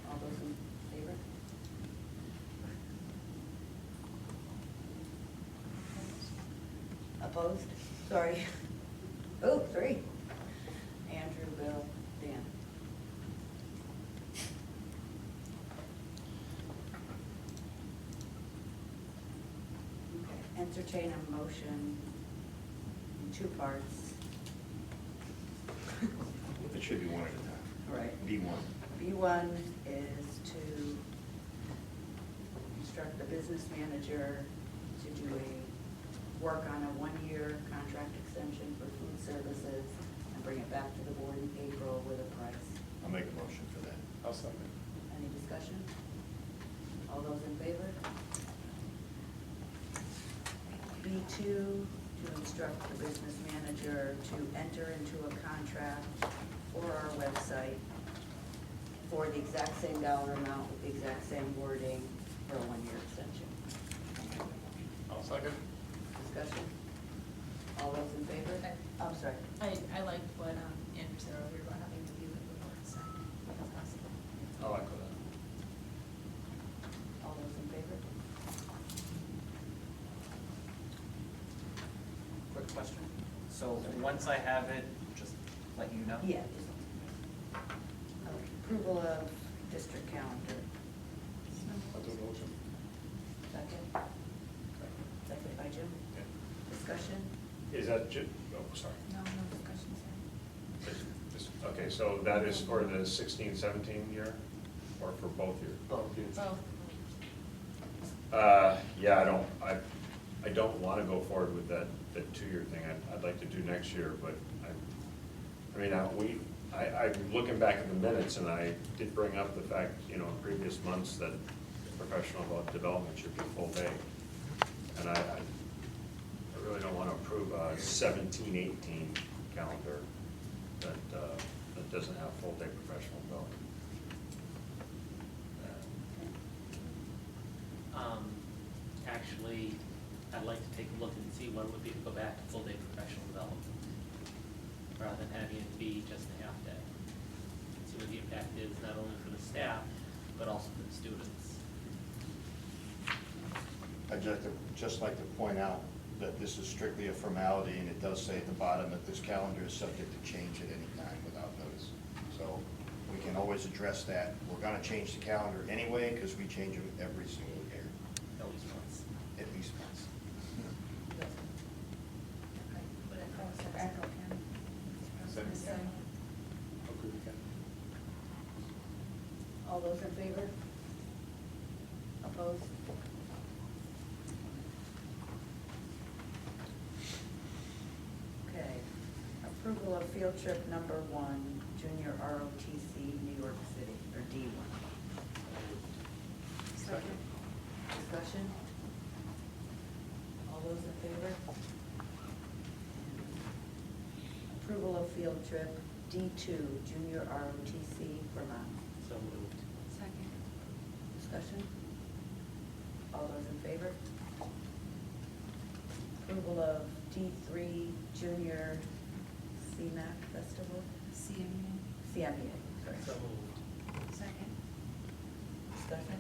Speaker 1: All those in favor? Opposed? Sorry. Oh, 3. Andrew, Bill, Dan. Okay, entertain a motion in 2 parts.
Speaker 2: It should be one at a time.
Speaker 1: Right.
Speaker 2: B1.
Speaker 1: B1 is to instruct the business manager to do work on a 1-year contract extension for food services and bring it back to the board in April with a price.
Speaker 2: I'll make a motion for that.
Speaker 7: I'll second.
Speaker 1: Any discussion? All those in favor? B2, to instruct the business manager to enter into a contract for our website for the exact same dollar amount with the exact same wording for a 1-year extension.
Speaker 7: I'll second.
Speaker 1: Discussion? All those in favor? I'm sorry.
Speaker 6: I liked what Andrew said earlier about having to view it before it's signed, if possible.
Speaker 7: I'll echo that.
Speaker 1: All those in favor?
Speaker 3: Quick question. So once I have it, just let you know?
Speaker 1: Yeah. Approval of district calendar.
Speaker 7: I'll do a motion.
Speaker 1: Second? Second by Jim.
Speaker 7: Yeah.
Speaker 1: Discussion?
Speaker 4: Is that oh, sorry.
Speaker 11: No, no discussions here.
Speaker 4: Okay, so that is for the 16-17 year, or for both years?
Speaker 1: Both.
Speaker 11: Both.
Speaker 4: Yeah, I don't want to go forward with that 2-year thing. I'd like to do next year, but I'm looking back at the minutes, and I did bring up the fact, in previous months, that professional development should be full day. And I really don't want to approve a 17-18 calendar that doesn't have full day professional development.
Speaker 5: Actually, I'd like to take a look and see what it would be to go back to full-day professional development, rather than having it be just a half day. See what the impact is, not only for the staff, but also for the students.
Speaker 2: I'd just like to point out that this is strictly a formality, and it does say at the bottom that this calendar is subject to change at any time without notice. So we can always address that. We're gonna change the calendar anyway, because we change them every single year,
Speaker 5: At least once.
Speaker 2: at least once.
Speaker 11: Echo, Ken.
Speaker 7: Second.
Speaker 11: Same.
Speaker 7: Agree with Ken.
Speaker 1: All those in favor? Opposed? Okay. Approval of field trip number 1, junior ROTC, New York City, or D1.
Speaker 11: Second.
Speaker 1: Discussion? All those in favor? Approval of field trip D2, junior ROTC, Vermont.
Speaker 5: So moved.
Speaker 11: Second.
Speaker 1: Discussion? All those in favor? Approval of D3 Junior CMAC Festival? CMEA, sorry.
Speaker 5: So moved.
Speaker 11: Second.
Speaker 1: Discussion?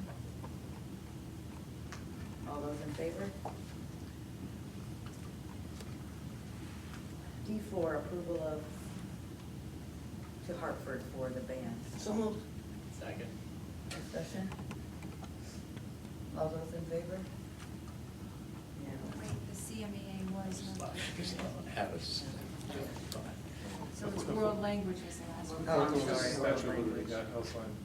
Speaker 1: All those in favor? D4, approval of, to Hartford for the band.
Speaker 8: So moved.
Speaker 5: Second.
Speaker 1: Discussion? All those in favor?
Speaker 11: Wait, the CMEA was, so it's world language was the last one.
Speaker 1: Oh, I'm
Speaker 7: Fourth was
Speaker 1: sorry.
Speaker 7: Statue of Liberty, got outlined.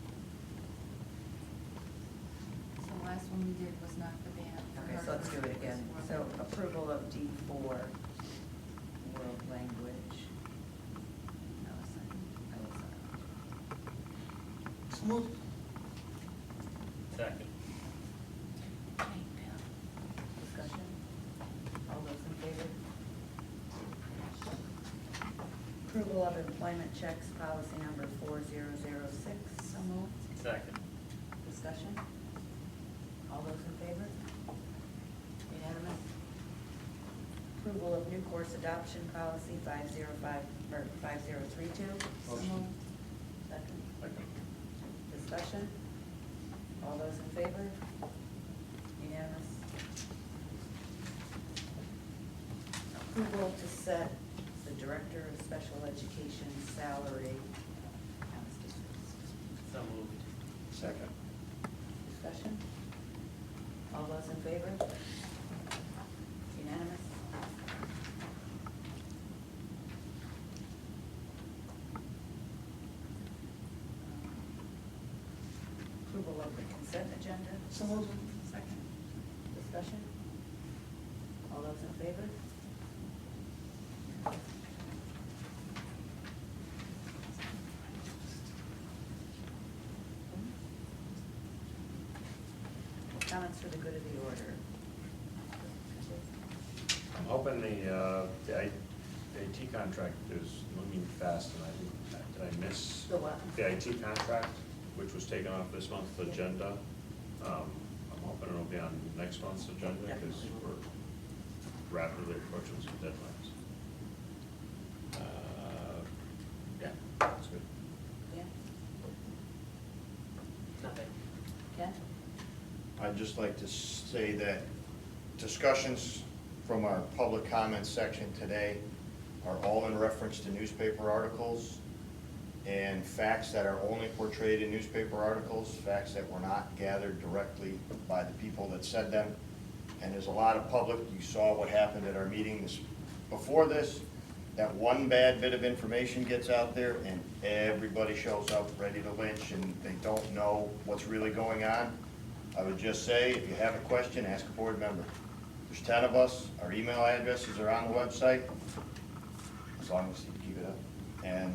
Speaker 11: So the last one we did was not the band.
Speaker 1: Okay, so let's do it again. So approval of D4, world language.
Speaker 8: So moved.
Speaker 5: Second.
Speaker 1: Discussion? All those in favor? Approval of employment checks, policy number 4006. So moved.
Speaker 5: Second.
Speaker 1: Discussion? All those in favor? Unanimous? Approval of new course adoption policy 5032. So
Speaker 7: Motion.
Speaker 1: moved. Second.
Speaker 4: Second.
Speaker 1: Discussion? All those in favor? Unanimous? Approval to set the Director of Special Education salary as discussed.
Speaker 5: So moved.
Speaker 2: Second.
Speaker 1: Discussion? All those in favor? Unanimous? Approval of the consent agenda?
Speaker 8: So moved.
Speaker 1: Second. Discussion? All those in favor? Comments for the good of the order?
Speaker 4: I'm hoping the IT contract is moving fast, and did I miss?
Speaker 1: The what?
Speaker 4: The IT contract, which was taken off this month's agenda. I'm hoping it'll be on next month's agenda, because we're rapidly approaching some deadlines. Yeah, that's good.
Speaker 1: Dan?
Speaker 5: Nothing.
Speaker 1: Ken?
Speaker 2: I'd just like to say that discussions from our public comments section today are all in reference to newspaper articles and facts that are only portrayed in newspaper articles, facts that were not gathered directly by the people that said them. And there's a lot of public, you saw what happened at our meeting before this, that one bad bit of information gets out there and everybody shows up ready to lynch and they don't know what's really going on. I would just say, if you have a question, ask a board member. There's 10 of us, our email addresses are on the website, as long as you keep it up. And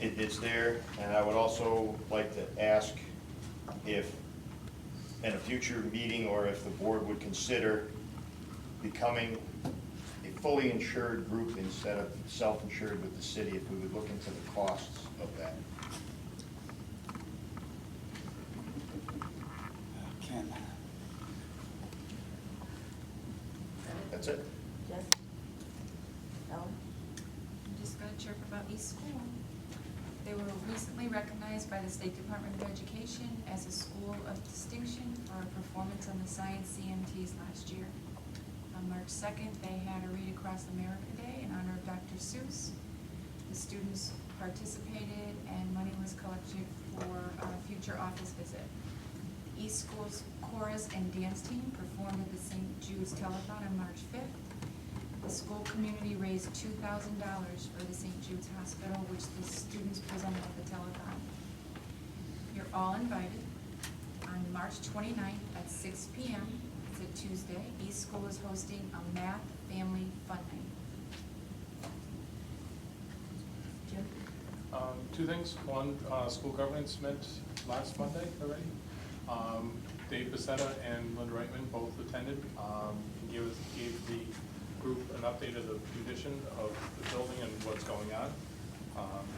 Speaker 2: it's there, and I would also like to ask if, in a future meeting, or if the board would consider becoming a fully insured group instead of self-insured with the city, if we would look into the costs of that.
Speaker 9: Ken.
Speaker 2: That's it.
Speaker 1: Jess? Ellen?
Speaker 11: I'm just gonna chirp about East School. They were recently recognized by the State Department of Education as a school of distinction for our performance on the science CMTs last year. On March 2nd, they had a Read Across America Day in honor of Dr. Seuss. The students participated and money was collected for a future office visit. East School's chorus and dance team performed at the St. Jude's Telethon on March 5th. The school community raised $2,000 for the St. Jude's Hospital, which the students presented at the telethon. You're all invited. On March 29th at 6 p.m., it's a Tuesday, East School is hosting a math family fun night.
Speaker 1: Jim?
Speaker 7: Two things. One, school governance met last Monday already. Dave Becerra and Linda Reitman both attended, and gave the group an update of the condition of the building and what's going on.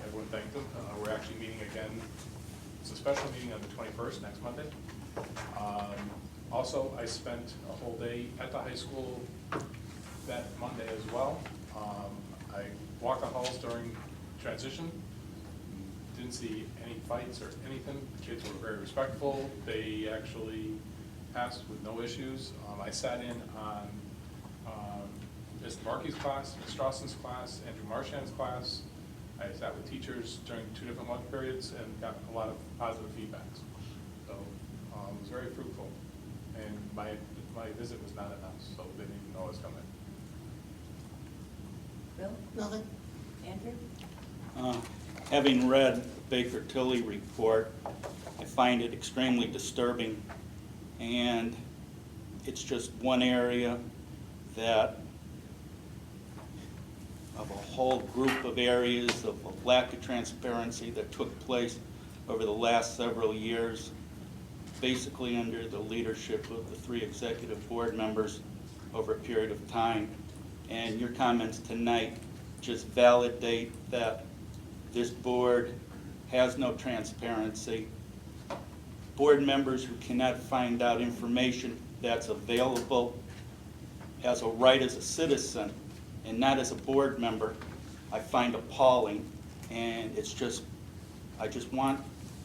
Speaker 7: Everyone thanked them. We're actually meeting again. It's a special meeting on the 21st, next Monday. Also, I spent a whole day at the high school that Monday as well. I walked the halls during transition. Didn't see any fights or anything. The kids were very respectful. They actually passed with no issues. I sat in on Ms. Markey's class, Ms. Strawson's class, Andrew Marchand's class. I sat with teachers during 2 different lunch periods and got a lot of positive feedbacks. So it was very fruitful. And my visit was not announced, so they didn't even know I was coming.
Speaker 1: Bill?
Speaker 8: Nothing.
Speaker 1: Andrew?
Speaker 9: Having read Baker Tilly report, I find it extremely disturbing, and it's just one area that of a whole group of areas of a lack of transparency that took place over the last several years, basically under the leadership of the 3 executive board members over a period of time. And your comments tonight just validate that this board has no transparency. Board members who cannot find out information that's available as a right as a citizen and not as a board member, I find appalling. And it's just, I just want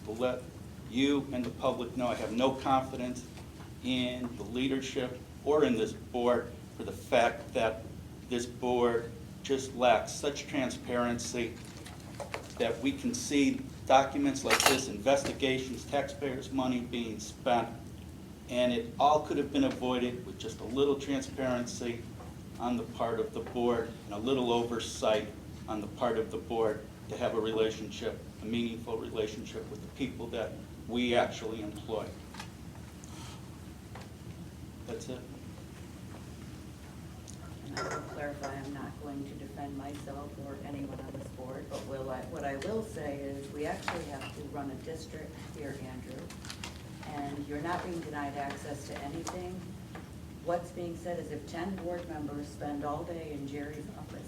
Speaker 9: to let you and the public know I have no confidence in the leadership or in this board for the fact that this board just lacks such transparency that we can see documents like this, investigations, taxpayers' money being spent, and it all could have been avoided with just a little transparency on the part of the board and a little oversight on the part of the board to have a relationship, a meaningful relationship with the people that we actually employ. That's it.
Speaker 1: And I will clarify, I'm not going to defend myself or anyone on this board, but what I will say is, we actually have to run a district here, Andrew, and you're not being denied access to anything. What's being said is if 10 board members spend all day in Jerry's office,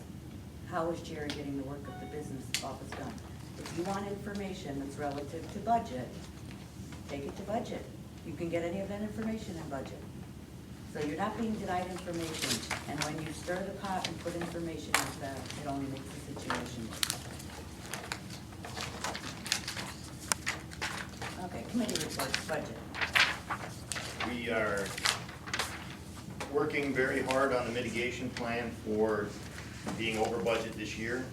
Speaker 1: how is Jerry getting the work of the business office done? If you want information that's relative to budget, take it to budget. You can get any of that information in budget. So you're not being denied information, and when you stir the pot and put information like that, it only makes the situation worse. Okay, committee reports, budget.
Speaker 2: We are working very hard on the mitigation plan for being over budget this year.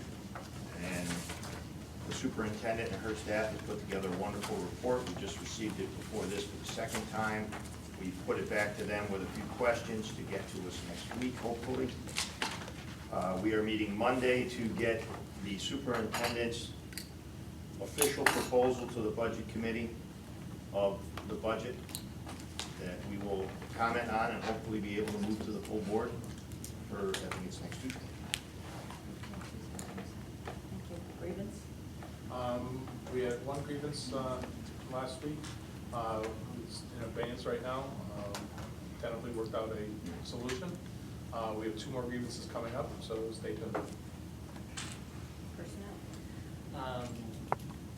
Speaker 2: And the superintendent and her staff have put together a wonderful report. We just received it before this for the second time. We put it back to them with a few questions to get to us next week, hopefully. We are meeting Monday to get the superintendent's official proposal to the budget committee of the budget that we will comment on and hopefully be able to move to the full board for, I think it's next Tuesday.
Speaker 1: Thank you. Grievance?
Speaker 7: We had one grievance last week. It's in abeyance right now. Tentatively worked out a solution. We have 2 more grievances coming up, so stay tuned.
Speaker 1: Personnel?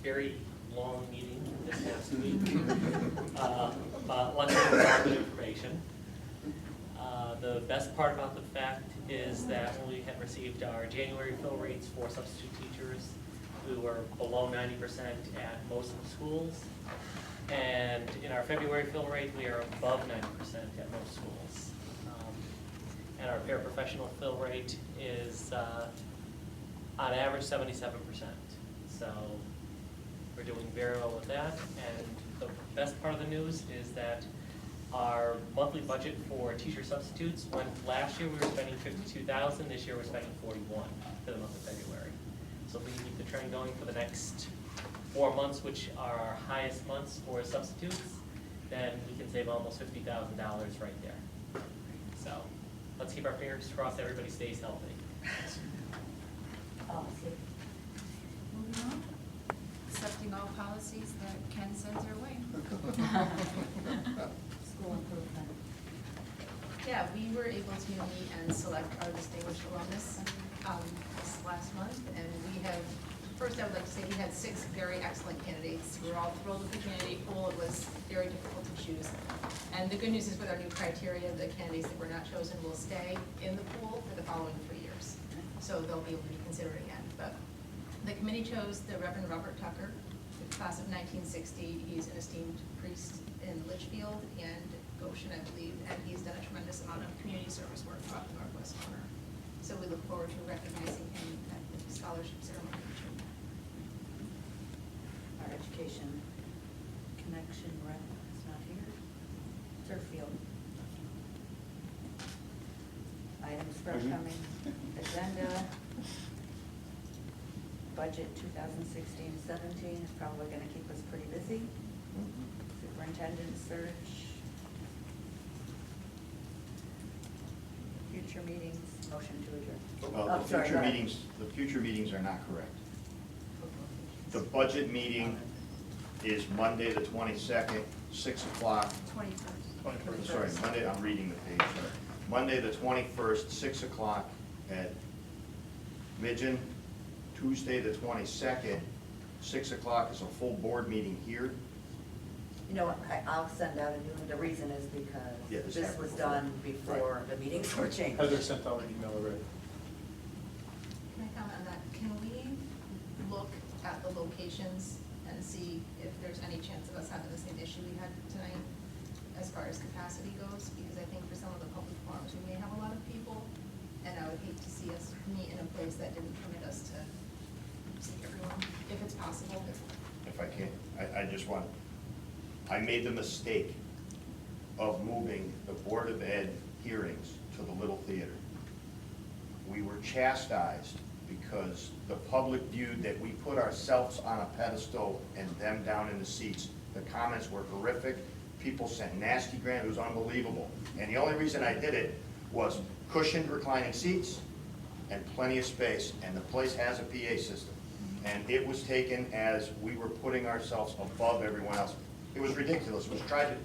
Speaker 5: Very long meeting this past week, but lots of good information. The best part about the fact is that we have received our January fill rates for substitute teachers who were below 90% at most of the schools. And in our February fill rate, we are above 90% at most schools. And our paraprofessional fill rate is, on average, 77%. So we're doing very well with that. And the best part of the news is that our monthly budget for teacher substitutes, when last year we were spending $52,000, this year we're spending $41,000 for the month of February. So if we can keep the trend going for the next 4 months, which are our highest months for substitutes, then we can save almost $50,000 right there. So let's keep our fingers crossed everybody stays healthy.
Speaker 1: Policy.
Speaker 11: Moving on, accepting all policies that Ken sends our way.
Speaker 1: School improvement.
Speaker 6: Yeah, we were able to meet and select our distinguished alumnus this last month, and we have, first I would like to say we had 6 very excellent candidates. We were all thrilled with the candidate pool. It was very difficult to choose. And the good news is with our new criteria, the candidates that were not chosen will stay in the pool for the following 3 years. So they'll be able to be considered again. But the committee chose the Reverend Robert Tucker, the class of 1960. He's an esteemed priest in Litchfield and Goshen, I believe, and he's done a tremendous amount of community service work throughout the Northwest corner. So we look forward to recognizing him at the scholarship ceremony in June.
Speaker 1: Our education connection rep is not here. Turfield. Items for upcoming agenda. Budget 2016-17 is probably gonna keep us pretty busy. Superintendent search. Future meetings, motion to adjourn.
Speaker 2: Well,
Speaker 1: Oh, sorry, go ahead.
Speaker 2: the future meetings are not correct. The budget meeting is Monday, the 22nd, 6 o'clock.
Speaker 11: 21st.
Speaker 2: Sorry, Monday, I'm reading the page, sorry. Monday, the 21st, 6 o'clock at Midgeon. Tuesday, the 22nd, 6 o'clock is a full board meeting here.
Speaker 1: You know what, I'll send out a new one. The reason is
Speaker 2: Yeah,
Speaker 1: because
Speaker 2: this
Speaker 1: this was
Speaker 2: happened
Speaker 1: done before the meetings were changed.
Speaker 7: Heather sent out an email already.
Speaker 6: Can I comment on that? Can we look at the locations and see if there's any chance of us having the same issue we had tonight as far as capacity goes? Because I think for some of the public forums, we may have a lot of people, and I would hate to see us meet in a place that didn't permit us to see everyone, if it's possible.
Speaker 2: If I can, I just want, I made the mistake of moving the Board of Ed hearings to the Little Theater. We were chastised because the public viewed that we put ourselves on a pedestal and them down in the seats. The comments were horrific. People sent nasty it was unbelievable. And the only reason I did it was cushioned reclining seats and plenty of space, and the place has a PA system. And it was taken as we were putting ourselves above everyone else. It was ridiculous. It was tried to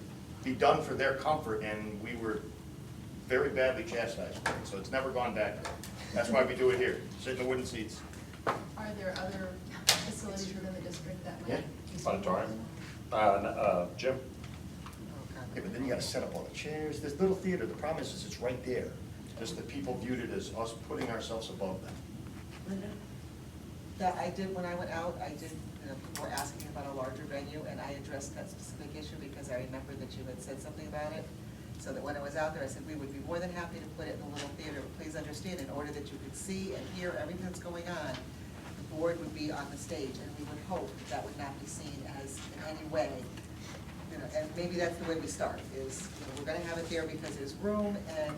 Speaker 2: be done for their comfort, and we were very badly chastised for it. So it's never gone back there. That's why we do it here, sit in the wooden seats.
Speaker 6: Are there other facilities within the district that might?
Speaker 2: Yeah.
Speaker 6: be suitable?
Speaker 4: Auditorium, Jim?
Speaker 2: Yeah, but then you gotta set up all the chairs. This Little Theater, the problem is it's right there. Just that people viewed it as us putting ourselves above them.
Speaker 1: Linda?
Speaker 10: That I did, when I went out, I did, people were asking about a larger venue, and I addressed that specific issue because I remembered that you had said something about it. So that when I was out there, I said, we would be more than happy to put it in the Little Theater, but please understand, in order that you could see and hear everything that's going on, the board would be on the stage, and we would hope that that would not be seen as in any way, you know, and maybe that's the way we start, is, you know, we're gonna have it there because there's room, and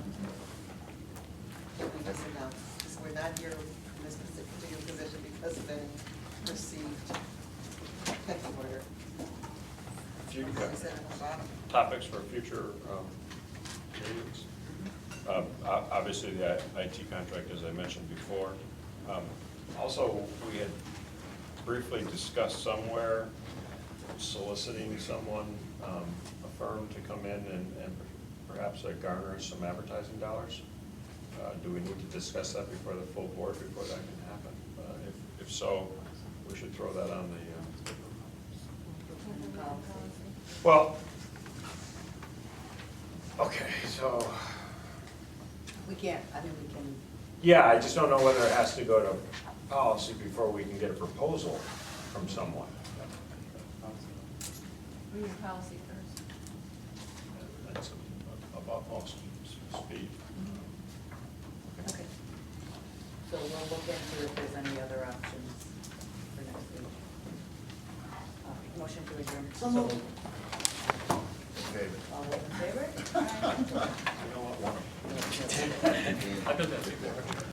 Speaker 10: we just announce, so we're not here in this particular position because of any perceived pecking order.
Speaker 4: Do you
Speaker 10: As I said at the bottom.
Speaker 4: topics for future meetings? Obviously, the IT contract, as I mentioned before. Also, we had briefly discussed somewhere soliciting someone, a firm to come in and perhaps garner some advertising dollars. Do we need to discuss that before the full board, before that can happen? If so, we should throw that on the, well, okay, so,
Speaker 1: We can't, I mean, we can,
Speaker 4: yeah, I just don't know whether it has to go to policy before we can get a proposal from someone.
Speaker 11: Read your policy first.
Speaker 4: That's about most speed.
Speaker 1: okay. So we'll look into if there's any other options for next week. Motion to adjourn.
Speaker 8: So moved.
Speaker 2: Okay.
Speaker 1: All those in favor?
Speaker 4: You know what, one of them.
Speaker 5: I've done that before.